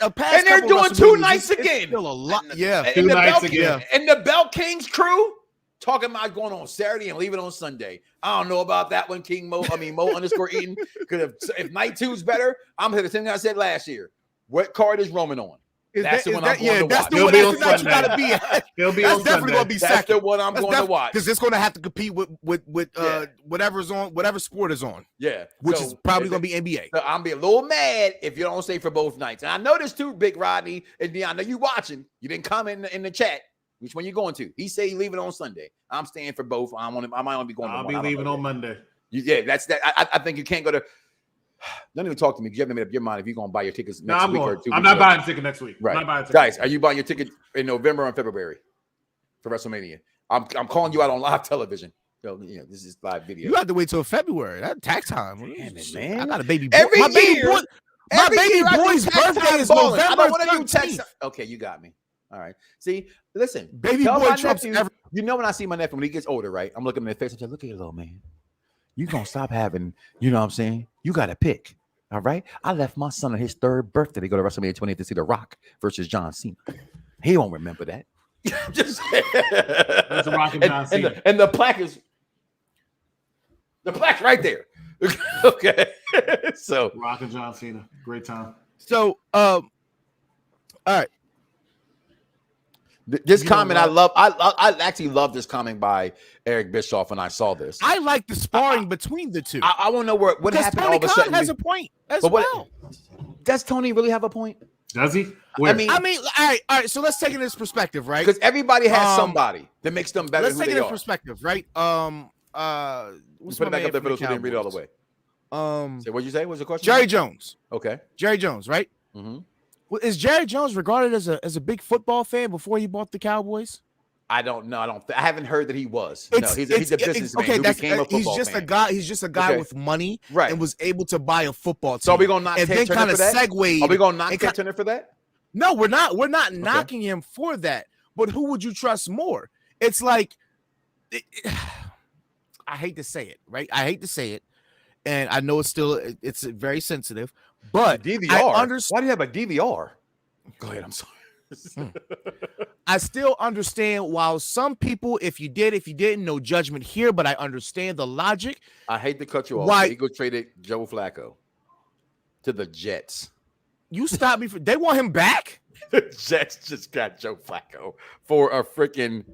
Speaker 2: and they're doing 2 nights again.
Speaker 4: Still a lot, yeah.
Speaker 2: And the Belt Kings crew talking about going on Saturday and leaving on Sunday. I don't know about that one, Mo _Eden. Because if night 2's better, I'm here. The thing I said last year. What card is Roman on? That's the one I'm going to watch.
Speaker 4: He'll be on Sunday. You gotta be at.
Speaker 3: He'll be on
Speaker 4: definitely going to be second.
Speaker 2: That's the one I'm going to watch.
Speaker 4: Because it's going to have to compete with whatever's on, whatever sport is on.
Speaker 2: Yeah.
Speaker 4: Which is probably going to be NBA.
Speaker 2: So I'm be a little mad if you don't stay for both nights. And I know this too, Big Rodney. And I know you watching. You didn't comment in the chat. Which one you going to? He say he leaving on Sunday. I'm staying for both. I might only be going.
Speaker 3: I'll be leaving on Monday.
Speaker 2: That's that. I think you can't go to. Don't even talk to me because you haven't made up your mind if you're going to buy your tickets next week or 2 weeks.
Speaker 3: I'm not buying a ticket next week.
Speaker 2: Right, guys, are you buying your ticket in November or in February for WrestleMania? I'm calling you out on live television. So, this is live video.
Speaker 4: You have to wait till February. That's tax time.
Speaker 2: Damn it, man!
Speaker 4: I got a baby boy.
Speaker 2: Every year,
Speaker 4: my baby boy's birthday is November.
Speaker 2: I don't want to do text. Okay, you got me. All right. See, listen,
Speaker 4: baby boy Trump's
Speaker 2: when I see my nephew when he gets older, right? I'm looking in his face and say, "Look at you, little man. You gonna stop having, you know what I'm saying? You got to pick." All right. I left my son on his 3rd birthday to go to WrestleMania 20 to see The Rock versus John Cena. He won't remember that. Just
Speaker 3: that's The Rock and John Cena.
Speaker 2: And the plaque right there. Okay. So
Speaker 3: Rock and John Cena. Great time.
Speaker 4: So all right.
Speaker 2: This comment I love. I actually love this comment by Eric Bischoff when I saw this.
Speaker 4: I like the sparring between the two.
Speaker 2: I want to know what happened all of a sudden.
Speaker 4: Has a point as well.
Speaker 2: does Tony really have a point?
Speaker 3: Does he? Where?
Speaker 2: I mean,
Speaker 4: all right. So let's take it in this perspective, right?
Speaker 2: Because everybody has somebody that makes them better.
Speaker 4: Let's
Speaker 2: than
Speaker 4: take
Speaker 2: who
Speaker 4: it
Speaker 2: they
Speaker 4: in
Speaker 2: are.
Speaker 4: perspecause, right?
Speaker 2: Put it back up there for those who didn't read it all the way. So what'd you say? What's the question?
Speaker 4: Jerry Jones.
Speaker 2: Okay.
Speaker 4: Jerry Jones, right?
Speaker 2: Mm-hmm.
Speaker 4: Well, is Jerry Jones regarded as a big football fan before he bought the Cowboys?
Speaker 2: I don't know. I haven't heard that he was. He's a businessman who became a football fan.
Speaker 4: He's just a guy with money,
Speaker 2: right,
Speaker 4: and was able to buy a football team.
Speaker 2: So are we gonna knock
Speaker 4: and
Speaker 2: Ted
Speaker 4: then kind of segue?
Speaker 2: Are we gonna knock Ted Turner for that?
Speaker 4: No, we're not. We're not knocking him for that. But who would you trust more? It's like, I hate to say it, right? I hate to say it, and I know it's very sensitive. But
Speaker 2: DVR. Why do you have a DVR? Go ahead. I'm sorry.
Speaker 4: I still understand while some people, if you didn't, no judgment here, but I understand the logic.
Speaker 2: I hate to cut you off.
Speaker 4: Why
Speaker 2: the Eagles traded Joe Flacco to the Jets.
Speaker 4: You stop me they want him back?
Speaker 2: The Jets just got Joe Flacco for a freaking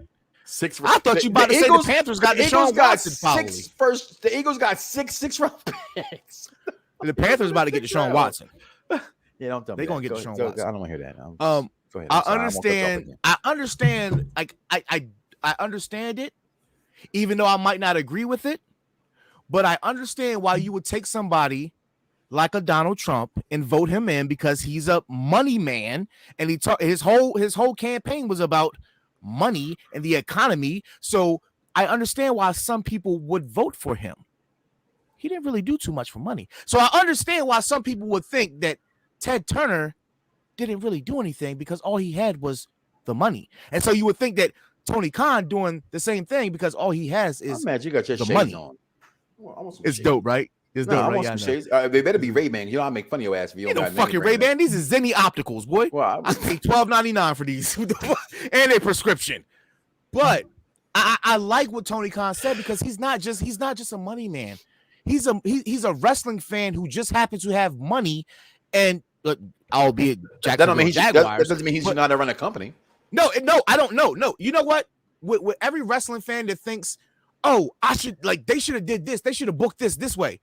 Speaker 2: 6.
Speaker 4: I thought you about to say the Panthers got Deshaun Watson finally.
Speaker 2: The Eagles got 6 round picks.
Speaker 4: The Panthers about to get Deshaun Watson.
Speaker 2: Yeah, don't tell me.
Speaker 4: They're gonna get Deshaun Watson.
Speaker 2: I don't want to hear that. Go ahead.
Speaker 4: I understand. Like I understand it, even though I might not agree with it. But I understand why you would take somebody like a Donald Trump and vote him in because he's a money man, and his whole campaign was about money and the economy. So I understand why some people would vote for him. He didn't really do too much for money. So I understand why some people would think that Ted Turner didn't really do anything because all he had was the money. And so you would think that Tony Khan doing the same thing because all he has is
Speaker 2: you got your
Speaker 4: the
Speaker 2: shades
Speaker 4: money.
Speaker 2: On.
Speaker 4: It's dope, right? It's dope,
Speaker 2: I
Speaker 4: right?
Speaker 2: want some shades. They better be Ray-Ban. You know I make fun of your ass if you don't got
Speaker 4: fucking Ray-Ban. These is Zenny Opticals, boy. Well, I pay $12.99 for these and a prescription. But I like what Tony Khan said because he's not just a money man. He's a wrestling fan who just happens to have money, and albeit
Speaker 2: that doesn't mean he should not run a company.
Speaker 4: No, I don't know. No, you know what? With every wrestling fan that thinks, oh, they should have did this, they should have booked this way.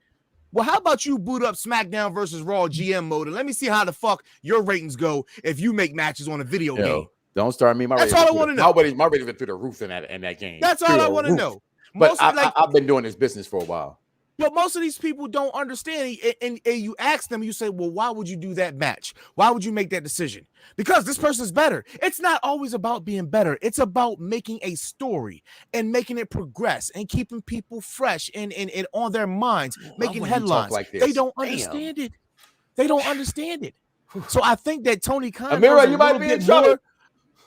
Speaker 4: Well, how about you boot up SmackDown versus Raw GM mode and let me see how the fuck your ratings go if you make matches on a video game.
Speaker 2: Don't start me.
Speaker 4: That's all I want to know.
Speaker 2: My ratings went through the roof in that game.
Speaker 4: That's all I want to know.
Speaker 2: But I've been doing this business for a while.
Speaker 4: But most of these people don't understand, and you ask them, you say, well, why would you do that match? Why would you make that decision? Because this person's better. It's not always about being better. It's about making a story and making it progress and keeping people fresh and on their minds, making headlines.
Speaker 2: Like
Speaker 4: they don't understand it. They don't understand it. So I think that Tony Khan
Speaker 2: Amira, you might be in trouble.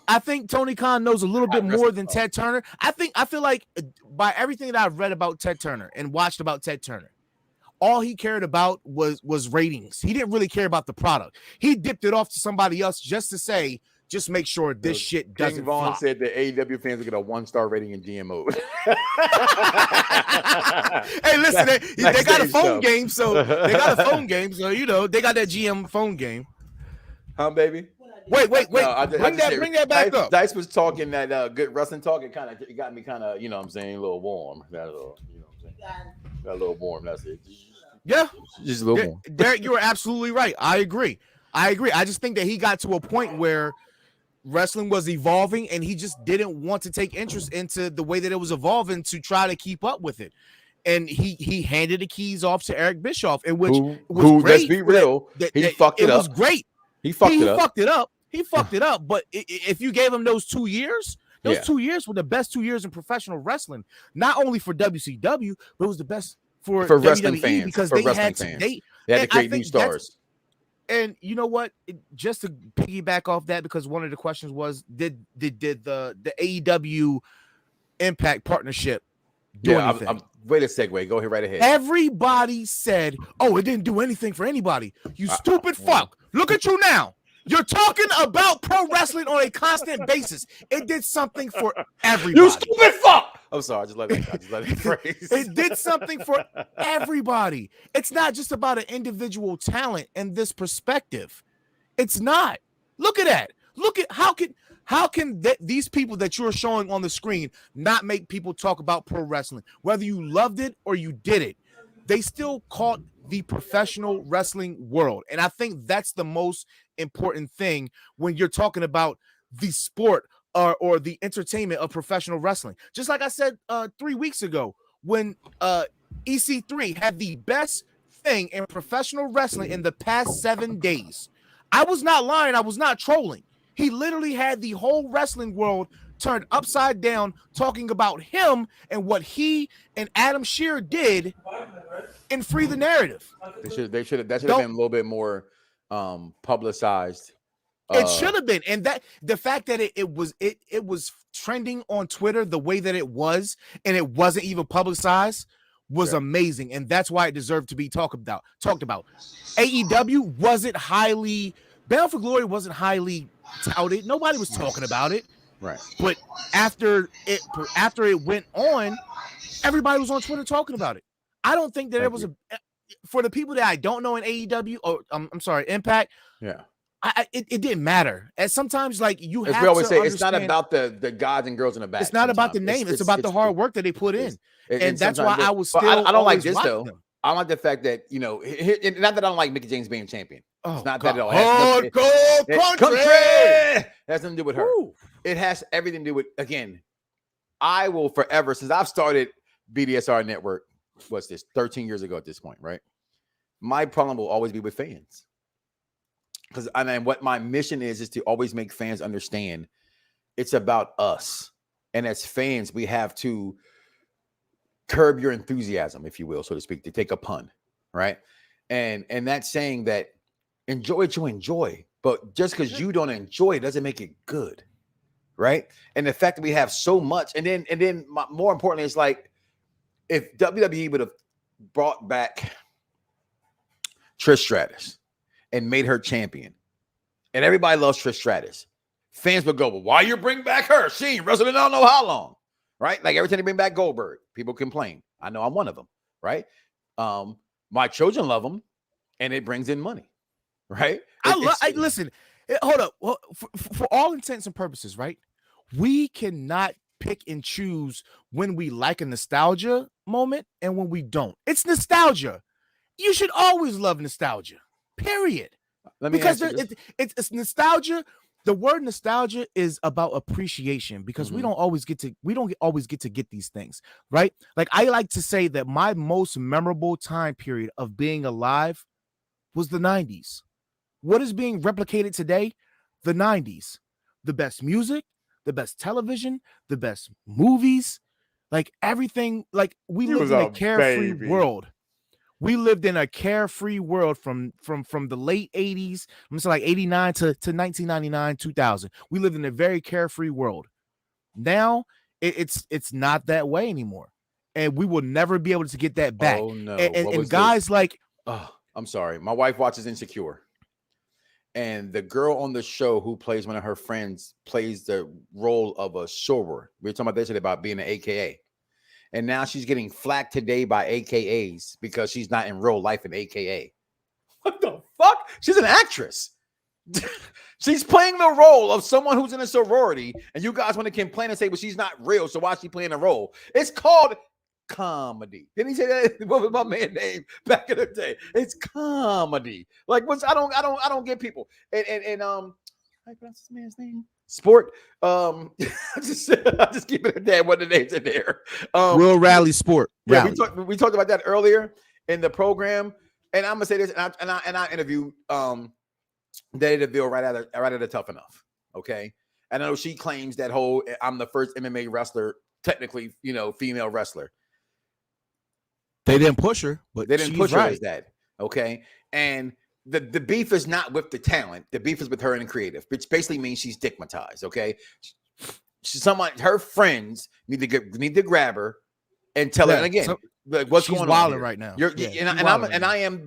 Speaker 4: I think Tony Khan knows a little bit more than Ted Turner. I feel like by everything that I've read about Ted Turner and watched about Ted Turner, all he cared about was ratings. He didn't really care about the product. He dipped it off to somebody else just to say, just make sure this shit doesn't
Speaker 2: King Vaughn
Speaker 4: flop.
Speaker 2: said that AEW fans will get a 1-star rating in GM mode.
Speaker 4: Hey, listen, they got a phone game, so they got that GM phone game.
Speaker 2: Huh, baby?
Speaker 4: Wait. Bring that back up.
Speaker 2: Dice was talking that good wrestling talk. It got me kind of, you know what I'm saying, a little warm. Got a little warm. That's it.
Speaker 4: Yeah.
Speaker 2: Just a little warm.
Speaker 4: Derek, you are absolutely right. I agree. I just think that he got to a point where wrestling was evolving and he just didn't want to take interest into the way that it was evolving to try to keep up with it. And he handed the keys off to Eric Bischoff, in which was great.
Speaker 2: Let's be real, he fucked it up.
Speaker 4: It was great.
Speaker 2: He fucked it up.
Speaker 4: He fucked it up, but if you gave him those 2 years, 2 years were the best 2 years in professional wrestling, not only for WCW, but it was the best for
Speaker 2: wrestling
Speaker 4: WWE
Speaker 2: fans.
Speaker 4: Because
Speaker 2: they
Speaker 4: had
Speaker 2: to create new stars.
Speaker 4: And you know what? Just to piggyback off that, because one of the questions was, did the AEW Impact partnership do anything?
Speaker 2: Wait a segue. Go ahead, right ahead.
Speaker 4: Everybody said, "Oh, it didn't do anything for anybody." You stupid fuck! Look at you now. You're talking about pro wrestling on a constant basis. It did something for everybody.
Speaker 2: You stupid fuck! I'm sorry. I just let it phrase.
Speaker 4: It did something for everybody. It's not just about an individual talent in this perspective. It's not. Look at that. Look at how can these people that you're showing on the screen not make people talk about pro wrestling, whether you loved it or you did it. They still caught the professional wrestling world. And I think that's the most important thing when you're talking about the sport or the entertainment of professional wrestling. Just like I said 3 weeks ago, when EC3 had the best thing in professional wrestling in the past 7 days. I was not lying. I was not trolling. He literally had the whole wrestling world turned upside down, talking about him and what he and Adam Shearer did in Free the Narrative.
Speaker 2: That should have been a little bit more publicized.
Speaker 4: It should have been, and that the fact that it was trending on Twitter the way that it was, and it wasn't even publicized, was amazing, and that's why it deserved to be talked about. AEW wasn't highly Bound for Glory wasn't highly touted. Nobody was talking about it,
Speaker 2: right?
Speaker 4: But after it went on, everybody was on Twitter talking about it. I don't think that for the people that I don't know in AEW or I'm sorry, Impact.
Speaker 2: Yeah.
Speaker 4: It didn't matter. And sometimes, like, you have
Speaker 2: we always
Speaker 4: to
Speaker 2: say,
Speaker 4: understand,
Speaker 2: it's not about the guys and girls in the back.
Speaker 4: It's not about the name. It's about the hard work that they put in. And that's why I was still.
Speaker 2: I don't like this though.
Speaker 4: Them.
Speaker 2: I like the fact that, you know, not that I don't like Mickey James being champion.
Speaker 4: Oh,
Speaker 2: it's not that at all.
Speaker 4: Hardcore country.
Speaker 2: It has nothing to do with her.
Speaker 4: Woo.
Speaker 2: It has everything to do with, again, I will forever, since I've started BDSR Network, what's this, 13 years ago at this point, right? My problem will always be with fans. Because what my mission is to always make fans understand it's about us. And as fans, we have to curb your enthusiasm, if you will, so to speak, to take a pun, right? And that's saying that enjoy what you enjoy, but just because you don't enjoy it doesn't make it good, right? And the fact that we have so much, and then more importantly, it's like if WWE would have brought back Trish Stratus and made her champion, and everybody loves Trish Stratus, fans would go, well, why you bring back her? She ain't wrestled in I don't know how long, right? Like every time they bring back Goldberg, people complain. I know I'm one of them, right? My children love them, and it brings in money, right?
Speaker 4: Listen, hold up. Well, for all intents and purposes, right? We cannot pick and choose when we like a nostalgia moment and when we don't. It's nostalgia. You should always love nostalgia. Period. Because it's nostalgia. The word nostalgia is about appreciation because we don't always get to get these things, right? Like I like to say that my most memorable time period of being alive was the 90s. What is being replicated today? The 90s. The best music, the best television, the best movies, like everything. Like we lived in a carefree world. We lived in a carefree world from the late 80s, I'm saying like 89 to 1999, 2000. We lived in a very carefree world. Now it's not that way anymore, and we will never be able to get that back.
Speaker 2: Oh no!
Speaker 4: And guys like,
Speaker 2: I'm sorry, my wife watches Insecure, and the girl on the show who plays one of her friends plays the role of a soror. We were talking about this about being an AKA. And now she's getting flack today by AKAs because she's not in real life an AKA. What the fuck? She's an actress. She's playing the role of someone who's in a sorority, and you guys want to complain and say, well, she's not real, so why is she playing a role? It's called comedy. Didn't he say that? What was my man's name back in the day? It's comedy. Like, I don't get people. And what's this man's name? Sport. I just keep it at that. What the names in there?
Speaker 4: Will Rally Sport.
Speaker 2: Yeah, we talked about that earlier in the program, and I'm gonna say this, and I interviewed Daddy DeVille right out of Tough Enough. Okay, and I know she claims that whole I'm the first MMA wrestler, technically, female wrestler.
Speaker 4: They didn't push her, but
Speaker 2: they didn't push her as that. Okay, and the beef is not with the talent. The beef is with her and creative, which basically means she's stigmatized. Okay, her friends need to grab her and tell her. And again, what's going on here?
Speaker 4: Right now?
Speaker 2: I am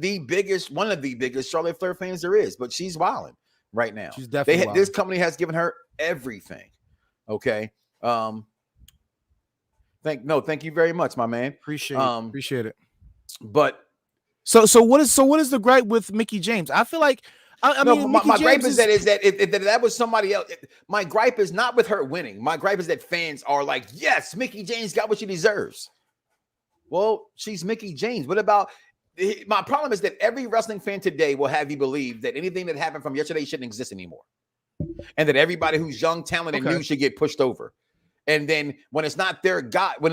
Speaker 2: one of the biggest Charlotte Flair fans there is, but she's wilding right now.
Speaker 4: She's definitely
Speaker 2: this company has given her everything. Okay. Thank you very much, my man.
Speaker 4: Appreciate it.
Speaker 2: But
Speaker 4: so what is the gripe with Mickey James? I feel like
Speaker 2: my gripe is that was somebody else. My gripe is not with her winning. My gripe is that fans are like, yes, Mickey James got what she deserves. Well, she's Mickey James. What about my problem is that every wrestling fan today will have you believe that anything that happened from yesterday shouldn't exist anymore, and that everybody who's young, talented, and new should get pushed over. And then when it's not their guy, when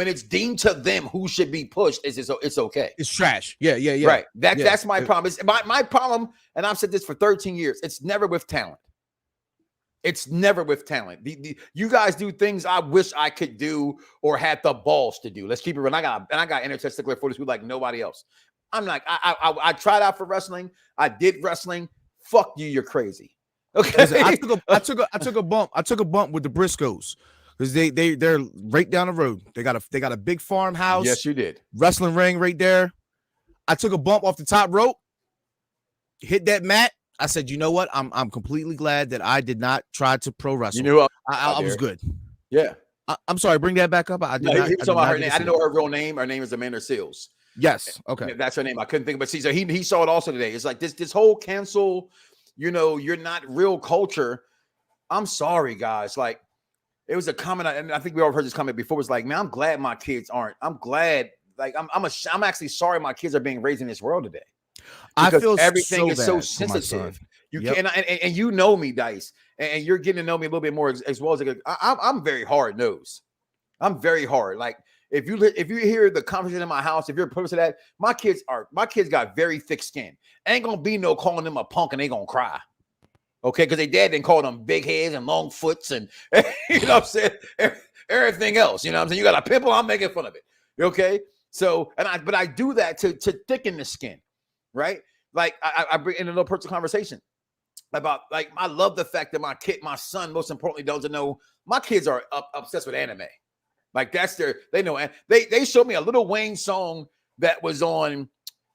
Speaker 2: it's deemed to them who should be pushed, it's okay.
Speaker 4: It's trash. Yeah.
Speaker 2: Right. That's my problem. It's my problem, and I've said this for 13 years. It's never with talent. It's never with talent. You guys do things I wish I could do or had the balls to do. Let's keep it real. I got internet stickler for this like nobody else. I'm like, I tried out for wrestling. I did wrestling. Fuck you. You're crazy. Okay.
Speaker 4: Listen, I took a bump. I took a bump with the Briscoes because they're right down the road. They got a big farmhouse.
Speaker 2: Yes, you did.
Speaker 4: Wrestling ring right there. I took a bump off the top rope, hit that mat. I said, you know what? I'm completely glad that I did not try to pro wrestle.
Speaker 2: You knew
Speaker 4: I was good.
Speaker 2: Yeah.
Speaker 4: I'm sorry. Bring that back up. I didn't
Speaker 2: know her name. I didn't know her real name. Her name is Amanda Seals.
Speaker 4: Yes. Okay.
Speaker 2: That's her name. I couldn't think, but see, so he saw it also today. It's like this whole cancel. You're not real culture. I'm sorry, guys. Like, it was a comment, and I think we all heard this comment before. It was like, man, I'm glad my kids aren't. I'm glad. Like, I'm actually sorry my kids are being raised in this world today.
Speaker 4: I feel
Speaker 2: everything
Speaker 4: so
Speaker 2: is so
Speaker 4: bad for my
Speaker 2: sensitive.
Speaker 4: son.
Speaker 2: You can, and you know me, Dice, and you're getting to know me a little bit more as well as I'm very hard nosed. I'm very hard. Like, if you hear the conversation in my house, if you're opposed to that, my kids got very thick skin. Ain't gonna be no calling them a punk and they gonna cry. Okay, because they dad didn't call them big heads and long foots and you know what I'm saying, everything else. You know what I'm saying? You got a pimple, I'm making fun of it. Okay. So, but I do that to thicken the skin, right? Like I bring in a little personal conversation about, like, I love the fact that my son, most importantly, doesn't know my kids are obsessed with anime. Like, that's they know. And they showed me a Lil Wayne song that was on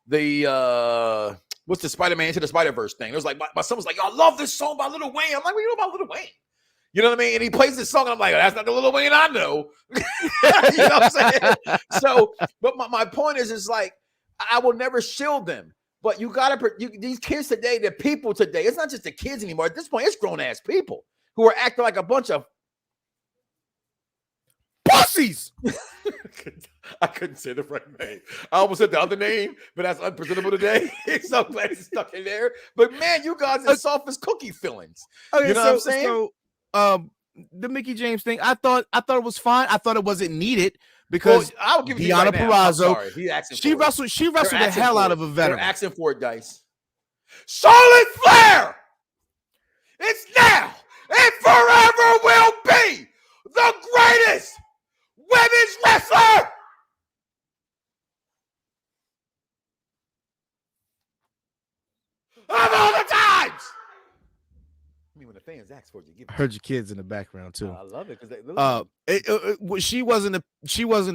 Speaker 2: the what's the Spider-Man Into the Spider-Verse thing. It was like my son was like, I love this song by Lil Wayne. I'm like, what do you know about Lil Wayne? You know what I mean? And he plays this song, and I'm like, that's not the Lil Wayne I know. You know what I'm saying? So, but my point is like, I will never shield them. But you gotta these kids today, the people today, it's not just the kids anymore. At this point, it's grown-ass people who are acting like a bunch of
Speaker 4: pussies.
Speaker 2: I couldn't say the right name. I almost said the other name, but that's unpresentable today. So I'm glad it's stuck in there. But man, you guys are soft as cookie fillings.
Speaker 4: Okay,
Speaker 2: you know what I'm saying?
Speaker 4: So, the Mickie James thing, I thought it was fine. I thought it wasn't needed because
Speaker 2: I'll give you
Speaker 4: Deonna
Speaker 2: right
Speaker 4: Purrazzo,
Speaker 2: she
Speaker 4: wrestled the hell out of a veteran.
Speaker 2: They're asking for it, Dice. Charlotte Flair! It's now and forever will be the greatest women's wrestler of all the times. I mean, when the fans ask for it, you give it.
Speaker 4: I heard your kids in the background too.
Speaker 2: I love it because
Speaker 4: she wasn't.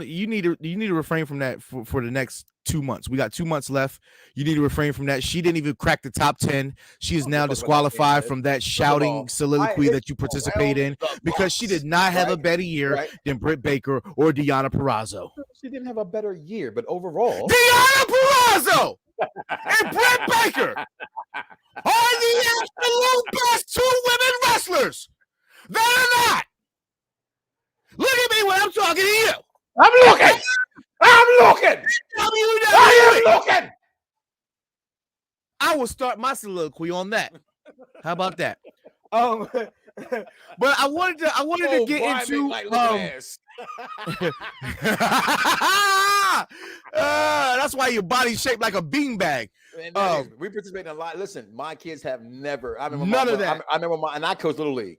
Speaker 4: You need to refrain from that for the next 2 months. We got 2 months left. You need to refrain from that. She didn't even crack the top 10. She is now disqualified from that shouting soliloquy that you participate in because she did not have a better year than Britt Baker or Deonna Purrazzo.
Speaker 2: She didn't have a better year, but overall,
Speaker 4: Deonna Purrazzo and Britt Baker are the absolute best two women wrestlers that are not. Look at me when I'm talking to you.
Speaker 2: I'm looking. I am looking.
Speaker 4: I will start my soliloquy on that. How about that? But I wanted to get into that's why your body's shaped like a beanbag.
Speaker 2: We participate in a lot. Listen, my kids have never. I remember
Speaker 4: none of that.
Speaker 2: I remember and I coached Little League.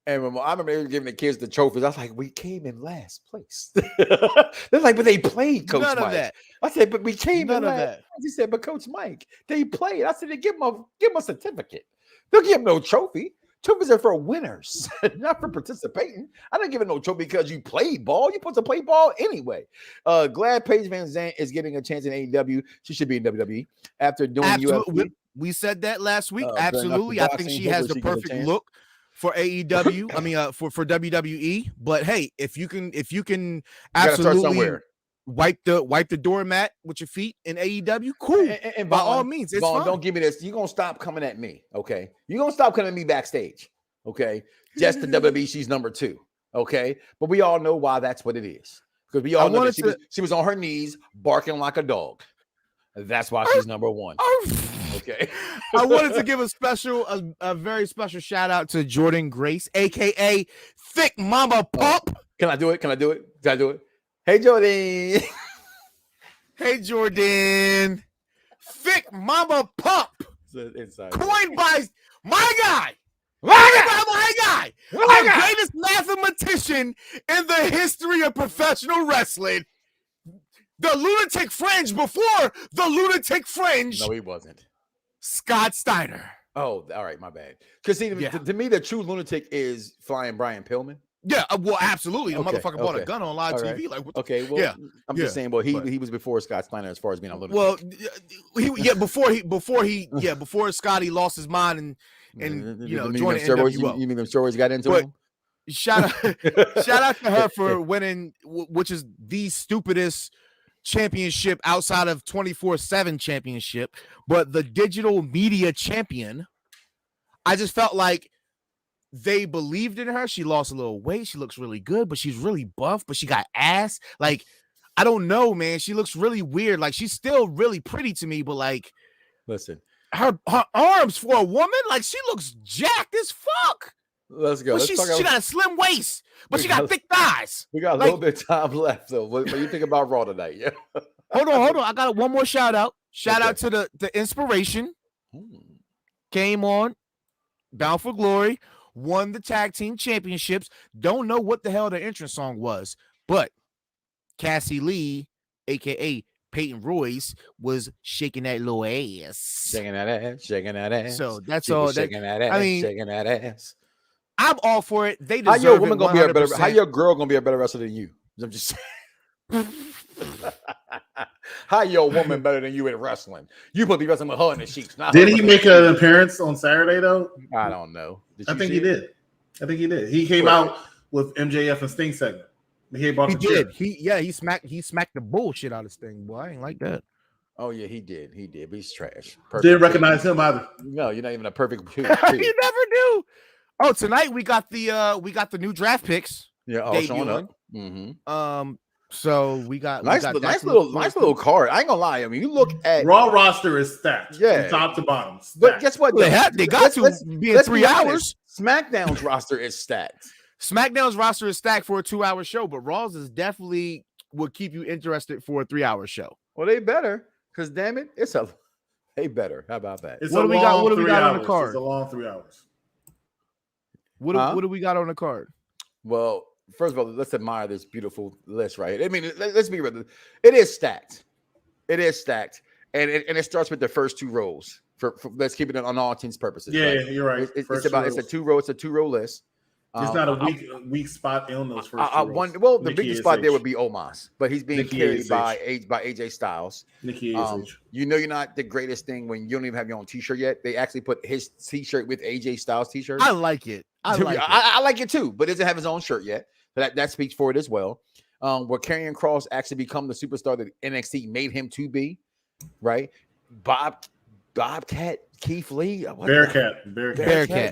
Speaker 2: And I remember they were giving the kids the trophies. I was like, we came in last place. They're like, but they played, Coach Mike.
Speaker 4: Of that.
Speaker 2: I said, but we came
Speaker 4: none
Speaker 2: in
Speaker 4: of
Speaker 2: last.
Speaker 4: that.
Speaker 2: He said, but Coach Mike, they played. I said, they give them a certificate. They'll give them no trophy. Trophies are for winners, not for participating. I didn't give it no trophy because you played ball. You're supposed to play ball anyway. Glad Paige Van Zandt is getting a chance in AEW. She should be in WWE after doing UFC.
Speaker 4: We said that last week. Absolutely. I think she has the perfect look for AEW. I mean, for WWE. But hey, if you can absolutely wipe the doormat with your feet in AEW, cool. And by all means, it's fine.
Speaker 2: Don't give me this. You're gonna stop coming at me, okay? You're gonna stop coming at me backstage, okay? Just the WWE, she's number 2, okay? But we all know why that's what it is. Because we all know that she was on her knees barking like a dog. That's why she's number one. Okay.
Speaker 4: I wanted to give a very special shout out to Jordan Grace, aka Thick Mama Pump.
Speaker 2: Can I do it? Hey, Jordan.
Speaker 4: Hey, Jordan. Thick Mama Pump. Coined by my guy. My guy. The greatest mathematician in the history of professional wrestling. The Lunatic Fringe before the Lunatic Fringe.
Speaker 2: No, he wasn't.
Speaker 4: Scott Steiner.
Speaker 2: Oh, all right, my bad. Because to me, the true lunatic is Flying Brian Pillman.
Speaker 4: Yeah, well, absolutely. The motherfucker bought a gun on live TV.
Speaker 2: Right. Like, well, I'm just saying. Well, he was before Scott Steiner as far as being a lunatic.
Speaker 4: Well, before Scotty lost his mind and joined NWO.
Speaker 2: You mean them stories got into him?
Speaker 4: Shout out to her for winning, which is the stupidest championship outside of 24/7 championship, but the digital media champion. I just felt like they believed in her. She lost a little weight. She looks really good, but she's really buff, but she got ass. Like, I don't know, man. She looks really weird. Like, she's still really pretty to me, but like,
Speaker 2: listen,
Speaker 4: her arms for a woman, like, she looks jacked as fuck.
Speaker 2: Let's go.
Speaker 4: She got a slim waist, but she got thick thighs.
Speaker 2: We got a little bit of time left, though. What do you think about Raw tonight? Yeah.
Speaker 4: Hold on. I got one more shout out. Shout out to the Inspiration. Came on, Bound for Glory, won the tag team championships. Don't know what the hell the entrance song was, but Cassie Lee, aka Peyton Royce, was shaking that little ass.
Speaker 2: Shaking that ass.
Speaker 4: So that's all.
Speaker 2: Shaking that ass.
Speaker 4: I'm all for it. They deserve
Speaker 2: how your woman gonna
Speaker 4: 100%.
Speaker 2: be a better? How your girl gonna be a better wrestler than you? I'm just saying. How your woman better than you in wrestling? You supposed to be wrestling with her in the sheets.
Speaker 3: Did he make an appearance on Saturday though?
Speaker 2: I don't know.
Speaker 3: I think he did. He came out with MJF and Sting segment. He did.
Speaker 4: He smacked the bullshit out of Sting. Boy, I ain't like that.
Speaker 2: Oh yeah, he did. But he's trash.
Speaker 3: Didn't recognize him either.
Speaker 2: No, you're not even a perfect two.
Speaker 4: You never do. Oh, tonight we got the new draft picks.
Speaker 2: Yeah, all showing up. Mm-hmm.
Speaker 4: So we got
Speaker 2: nice little card. I ain't gonna lie. I mean, you look at
Speaker 3: Raw roster is stacked, from top to bottom. Stacked.
Speaker 2: But guess what?
Speaker 4: They got to be in 3 hours.
Speaker 2: SmackDown's roster is stacked.
Speaker 4: SmackDown's roster is stacked for a 2-hour show, but Raw's is definitely would keep you interested for a 3-hour show.
Speaker 2: Well, they better, because damn it, they better. How about that?
Speaker 3: What do we got on the card?
Speaker 4: It's
Speaker 3: a long 3 hours.
Speaker 4: What do we got on the card?
Speaker 2: Well, first of all, let's admire this beautiful list, right? I mean, let's be real. It is stacked. And it starts with the first two rows. For let's keep it on all intents purposes.
Speaker 3: Yeah,
Speaker 2: right?
Speaker 3: You're right.
Speaker 2: It's a two row list.
Speaker 3: It's not a weak spot in those first two rows.
Speaker 2: The weakest spot there would be Omos, but he's being carried by AJ Styles.
Speaker 3: Nikki ASH.
Speaker 2: You know you're not the greatest thing when you don't even have your own T-shirt yet. They actually put his T-shirt with AJ Styles T-shirt.
Speaker 4: I like it.
Speaker 2: I like it too, but doesn't have his own shirt yet. That speaks for it as well. Where Karrion Kross actually become the superstar that NXT made him to be, right? Bobcat Keith Lee,
Speaker 3: Bearcat.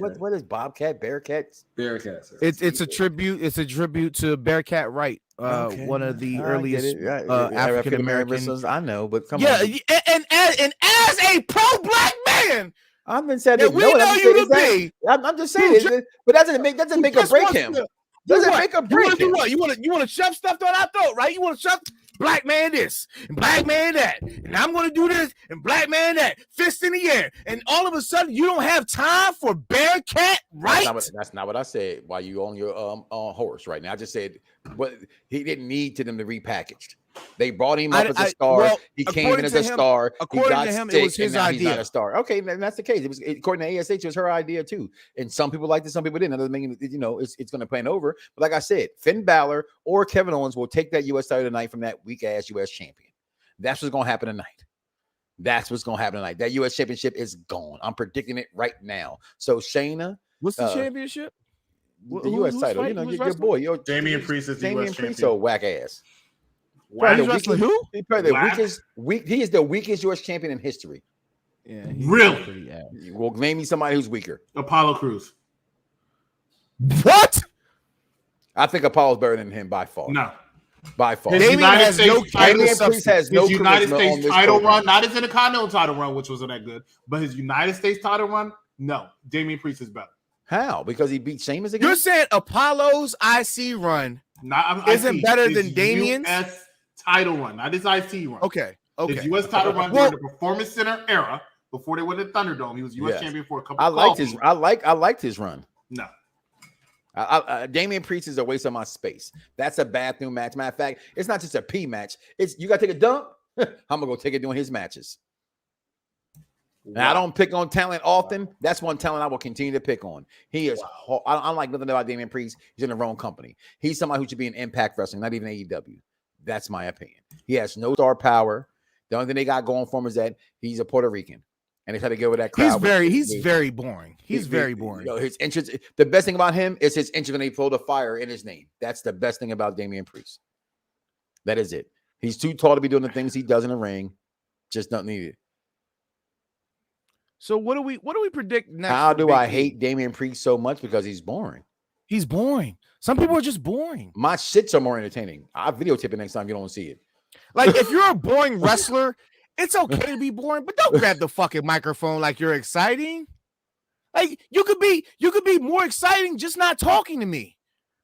Speaker 2: What is Bobcat? Bearcat.
Speaker 4: It's a tribute. It's a tribute to Bearcat Wright, one of the earliest African Americans.
Speaker 2: I know, but come on.
Speaker 4: And as a pro-black man,
Speaker 2: I've been saying
Speaker 4: we know you to be.
Speaker 2: I'm just saying, but doesn't make or break him. Doesn't make or break him.
Speaker 4: You want to shove stuff down our throat, right? You want to shove black man this and black man that, and I'm going to do this and black man that, fist in the air, and all of a sudden you don't have time for Bearcat, right?
Speaker 2: That's not what I said. While you on your horse right now, I just said he didn't need them to repackaged. They brought him up as a star. He came in as a star.
Speaker 4: According to him, it was his idea.
Speaker 2: He's not a star. Okay, then that's the case. According to ASH, it was her idea too. And some people liked it, some people didn't. That doesn't mean it's going to pan over. But like I said, Finn Balor or Kevin Owens will take that U.S. title tonight from that weak ass U.S. champion. That's what's going to happen tonight. That U.S. championship is gone. I'm predicting it right now. So Shayna,
Speaker 4: what's the championship?
Speaker 2: The U.S. title. Your boy,
Speaker 3: Damian Priest is the U.S. champion.
Speaker 2: So whack ass.
Speaker 4: He's wrestling who?
Speaker 2: He's probably the weakest. He is the weakest U.S. champion in history.
Speaker 4: Yeah,
Speaker 3: really?
Speaker 2: Well, name me somebody who's weaker.
Speaker 3: Apollo Crews.
Speaker 4: What?
Speaker 2: I think Apollo's better than him by far.
Speaker 3: No.
Speaker 2: by far.
Speaker 3: His
Speaker 4: Damian
Speaker 3: United
Speaker 4: has
Speaker 3: States
Speaker 4: no
Speaker 3: title,
Speaker 2: Damian Priest has no
Speaker 3: his United
Speaker 2: charisma on
Speaker 3: States
Speaker 2: this
Speaker 3: title
Speaker 2: program.
Speaker 3: run, not his Intercontinental title run, which wasn't that good, but his United States title run, no, Damian Priest is better.
Speaker 2: How? Because he beat Sheamus again?
Speaker 4: You're saying Apollo's IC run isn't better than Damian's?
Speaker 3: US title run, not his IC run.
Speaker 4: Okay.
Speaker 3: His US title run during the Performance Center era, before they went to Thunderdome. He was US champion for a couple.
Speaker 2: I liked his run.
Speaker 3: No.
Speaker 2: Damian Priest is a waste of my space. That's a bathroom match. Matter of fact, it's not just a pee match. It's you got to take a dump. I'm gonna go take it during his matches. Now, I don't pick on talent often. That's one talent I will continue to pick on. He is. I don't like nothing about Damian Priest. He's in the wrong company. He's somebody who should be in Impact Wrestling, not even AEW. That's my opinion. He has no star power. The only thing they got going for him is that he's a Puerto Rican. And they try to go with that crowd.
Speaker 4: He's very boring. He's very boring.
Speaker 2: You know, his entrance. The best thing about him is his entrance when they throw the fire in his name. That's the best thing about Damian Priest. That is it. He's too tall to be doing the things he does in the ring. Just don't need it.
Speaker 4: So what do we predict next?
Speaker 2: How do I hate Damian Priest so much? Because he's boring.
Speaker 4: He's boring. Some people are just boring.
Speaker 2: My shits are more entertaining. I'll videotape it next time you don't see it.
Speaker 4: Like if you're a boring wrestler, it's okay to be boring, but don't grab the fucking microphone like you're exciting. Like you could be more exciting just not talking to me.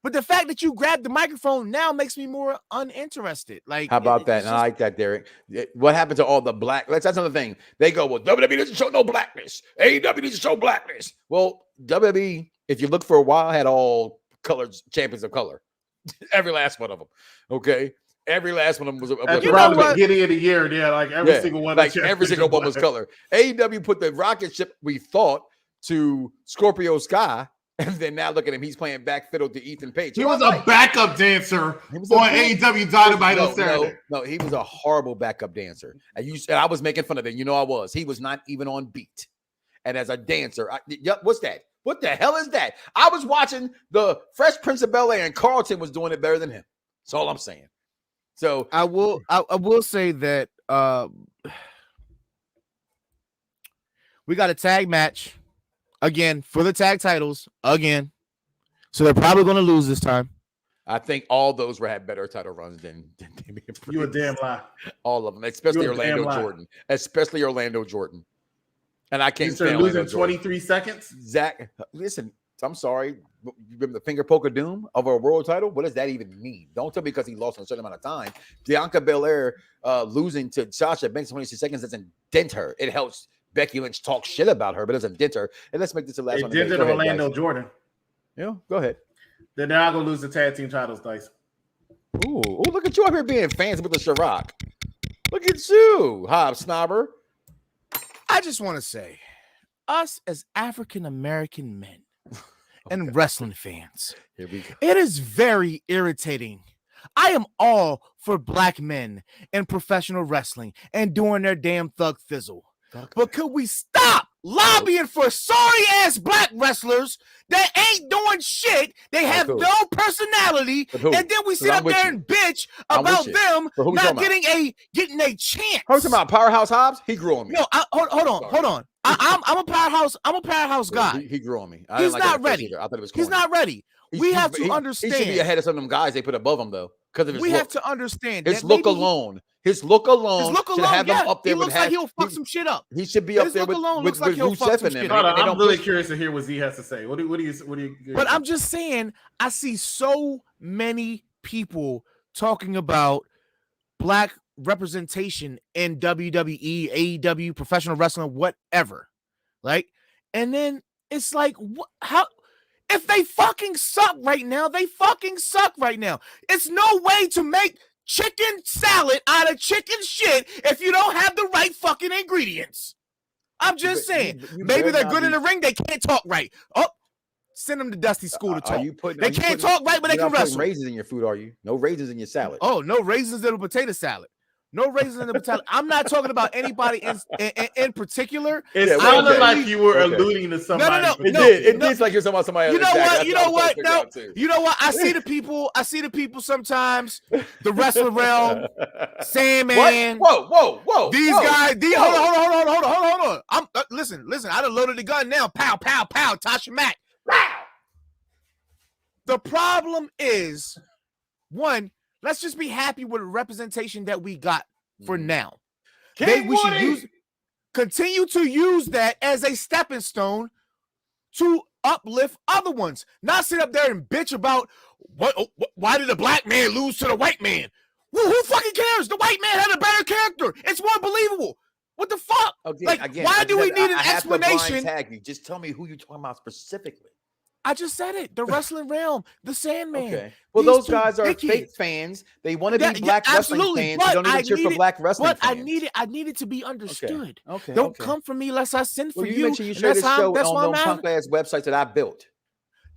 Speaker 4: But the fact that you grabbed the microphone now makes me more uninterested. Like,
Speaker 2: how about that? And I like that, Derek. What happened to all the black? That's another thing. They go, well, WWE doesn't show no blackness. AEW needs to show blackness. Well, WWE, if you look for a while, had all colors, champions of color. Every last one of them. Okay. Every last one of them was
Speaker 3: around the beginning of the year. Yeah, like every single one.
Speaker 2: Like every single one was color. AEW put the rocket ship, we thought, to Scorpio Sky. And then now look at him. He's playing back fiddle to Ethan Page.
Speaker 3: He was a backup dancer on AEW Dynamite on Saturday.
Speaker 2: No, he was a horrible backup dancer. And I was making fun of him. You know I was. He was not even on beat. And as a dancer, what's that? What the hell is that? I was watching the Fresh Prince of Bel-Air, and Carlton was doing it better than him. That's all I'm saying. So
Speaker 4: I will say that we got a tag match. Again, for the tag titles, again. So they're probably going to lose this time.
Speaker 2: I think all those had better title runs than Damian Priest.
Speaker 3: You a damn lie.
Speaker 2: All of them, especially Orlando Jordan. Especially Orlando Jordan. And I can't stand
Speaker 3: losing 23 seconds.
Speaker 2: Zach, listen, I'm sorry. You remember the finger poke of doom over a world title? What does that even mean? Don't tell me because he lost in a certain amount of time. Bianca Belair losing to Sasha Banks in 26 seconds doesn't dent her. It helps Becky Lynch talk shit about her, but it doesn't dent her. And let's make this the last one.
Speaker 3: It dented Orlando Jordan.
Speaker 2: Yeah, go ahead.
Speaker 3: Then they're not going to lose the tag team titles, Dice.
Speaker 2: Ooh, look at you up here being fans with the Ciroc. Look at you, Hob Snobber.
Speaker 4: I just want to say, us as African-American men and wrestling fans,
Speaker 2: here we go.
Speaker 4: It is very irritating. I am all for black men in professional wrestling and doing their damn thug fizzle. But could we stop lobbying for sorry-ass black wrestlers that ain't doing shit? They have no personality, and then we sit up there and bitch about them not getting a chance.
Speaker 2: Who's talking about Powerhouse Hobbs? He grew on me.
Speaker 4: No, hold on. I'm a powerhouse guy.
Speaker 2: He grew on me.
Speaker 4: He's not ready.
Speaker 2: I thought it was
Speaker 4: He's not ready. We have to understand.
Speaker 2: He should be ahead of some of them guys they put above him though, because of his
Speaker 4: we
Speaker 2: look.
Speaker 4: have to understand
Speaker 2: his look alone. His look alone should have him up there.
Speaker 4: He looks like he'll fuck some shit up.
Speaker 2: He should be up there with Rusev and them.
Speaker 3: I'm really curious to hear what Z has to say. What do you?
Speaker 4: But I'm just saying, I see so many people talking about black representation in WWE, AEW, professional wrestling, whatever, right? And then it's like, how? If they fucking suck right now, they fucking suck right now. It's no way to make chicken salad out of chicken shit if you don't have the right fucking ingredients. I'm just saying. Maybe they're good in the ring. They can't talk right. Oh, send them to Dusty School to talk. They can't talk right, but they can wrestle.
Speaker 2: Raisins in your food, are you? No raisins in your salad.
Speaker 4: Oh, no raisins in a potato salad. No raisins in the potato. I'm not talking about anybody in particular.
Speaker 3: It sounded like you were alluding to somebody.
Speaker 2: No. It did like you're talking about somebody.
Speaker 4: You know what? No. You know what? I see the people sometimes. The wrestler realm, Sandman.
Speaker 2: Whoa.
Speaker 4: These guys. Hold on. Listen. I done loaded the gun now. Pow. Tasha Mack. The problem is, one, Let's just be happy with the representation that we got for now.
Speaker 2: We
Speaker 4: should continue to use that as a stepping stone to uplift other ones. Not sit up there and bitch about why did the black man lose to the white man? Well, who fucking cares? The white man had a better character. It's more believable. What the fuck?
Speaker 2: Okay,
Speaker 4: like,
Speaker 2: again,
Speaker 4: why do we need an
Speaker 2: I have to blind
Speaker 4: explanation?
Speaker 2: tag you. Just tell me who you're talking about specifically.
Speaker 4: I just said it. The wrestling realm, the Sandman.
Speaker 2: Okay. Well,
Speaker 4: These
Speaker 2: those
Speaker 4: two
Speaker 2: guys are
Speaker 4: dickheads.
Speaker 2: fake fans. They want to be black wrestling fans. They don't even cheer for black wrestling
Speaker 4: but
Speaker 2: fans.
Speaker 4: I needed to be understood.
Speaker 2: Okay.
Speaker 4: Don't come for me unless I send for
Speaker 2: Well,
Speaker 4: you.
Speaker 2: make sure you share this show on those punk ass websites that I built.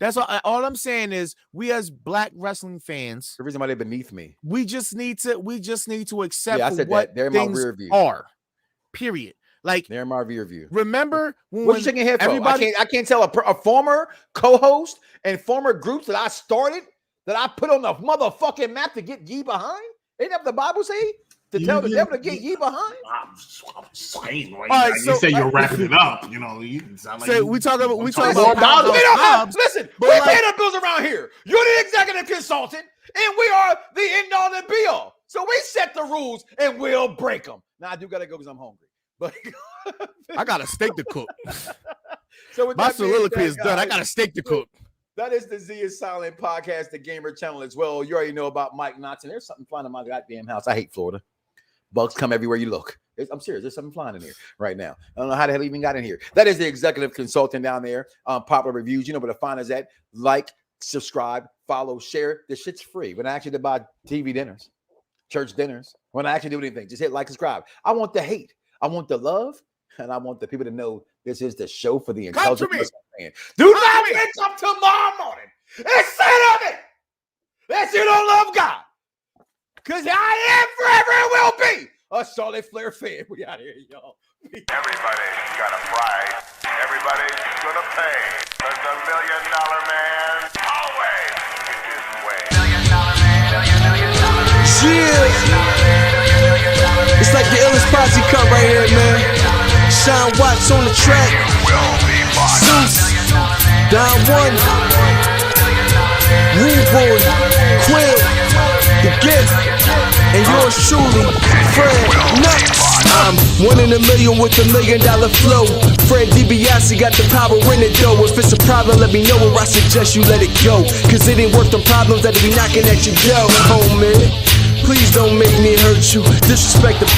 Speaker 4: That's all I'm saying is we as black wrestling fans,
Speaker 2: The reason why they're beneath me.
Speaker 4: we just need to accept
Speaker 2: I said
Speaker 4: what
Speaker 2: that. They're in my
Speaker 4: things
Speaker 2: rear view.
Speaker 4: are. Period. Like,
Speaker 2: They're in my rear view.
Speaker 4: remember when
Speaker 2: What you shaking your head for? I can't tell a former co-host and former groups that I started that I put on the motherfucking map to get ye behind. Ain't that what the Bible say? To tell the devil to get ye behind.
Speaker 3: I'm saying, right?
Speaker 4: All right,
Speaker 3: You say you're wrapping it up. You know, you sound like
Speaker 4: we talk about
Speaker 3: more
Speaker 4: Hobbs,
Speaker 2: Listen,
Speaker 4: but
Speaker 2: we
Speaker 4: like-
Speaker 2: pay the bills around here. You're the executive consultant, and we are the end all and be all. So we set the rules and we'll break them. Now I do gotta go because I'm hungry. But
Speaker 4: I got a steak to cook.
Speaker 2: so with
Speaker 4: My
Speaker 2: that being
Speaker 4: soliloquy
Speaker 2: said,
Speaker 4: is done. I
Speaker 2: guys,
Speaker 4: got a steak to cook.
Speaker 2: That is the Z is Silent podcast, the gamer channel as well. You already know about Mike Knotts, and there's something flying in my goddamn house. I hate Florida. Bugs come everywhere you look. I'm serious. There's something flying in here right now. I don't know how the hell it even got in here. That is the executive consultant down there. Popular reviews. You know where to find us at. Like, subscribe, follow, share. This shit's free. When I ask you to buy TV dinners, church dinners, when I actually do anything, just hit like, subscribe. I want the hate. I want the love. And I want the people to know this is the show for the intelligent person. Do not wake up tomorrow morning and say to me that you don't love God. Because I am forever and will be a Charlotte Flair fan. We out here, y'all.
Speaker 5: Everybody's got a price. Everybody's gonna pay. But the $1 million man always gets his way. $1 million man.
Speaker 1: Yeah. It's like the illest posse come right here, man. Sean Watts on the track. Zeus, Don One, Rude Boy, Quill, The Gift, and yours truly, Fred Nuts. I'm 1 in a million with $1 million flow. Fred DiBiase got the power in it though. If it's a problem, let me know, or I suggest you let it go. Cause it ain't worth the problems that'll be knocking at your door, homie. Please don't make me hurt you. Disrespect the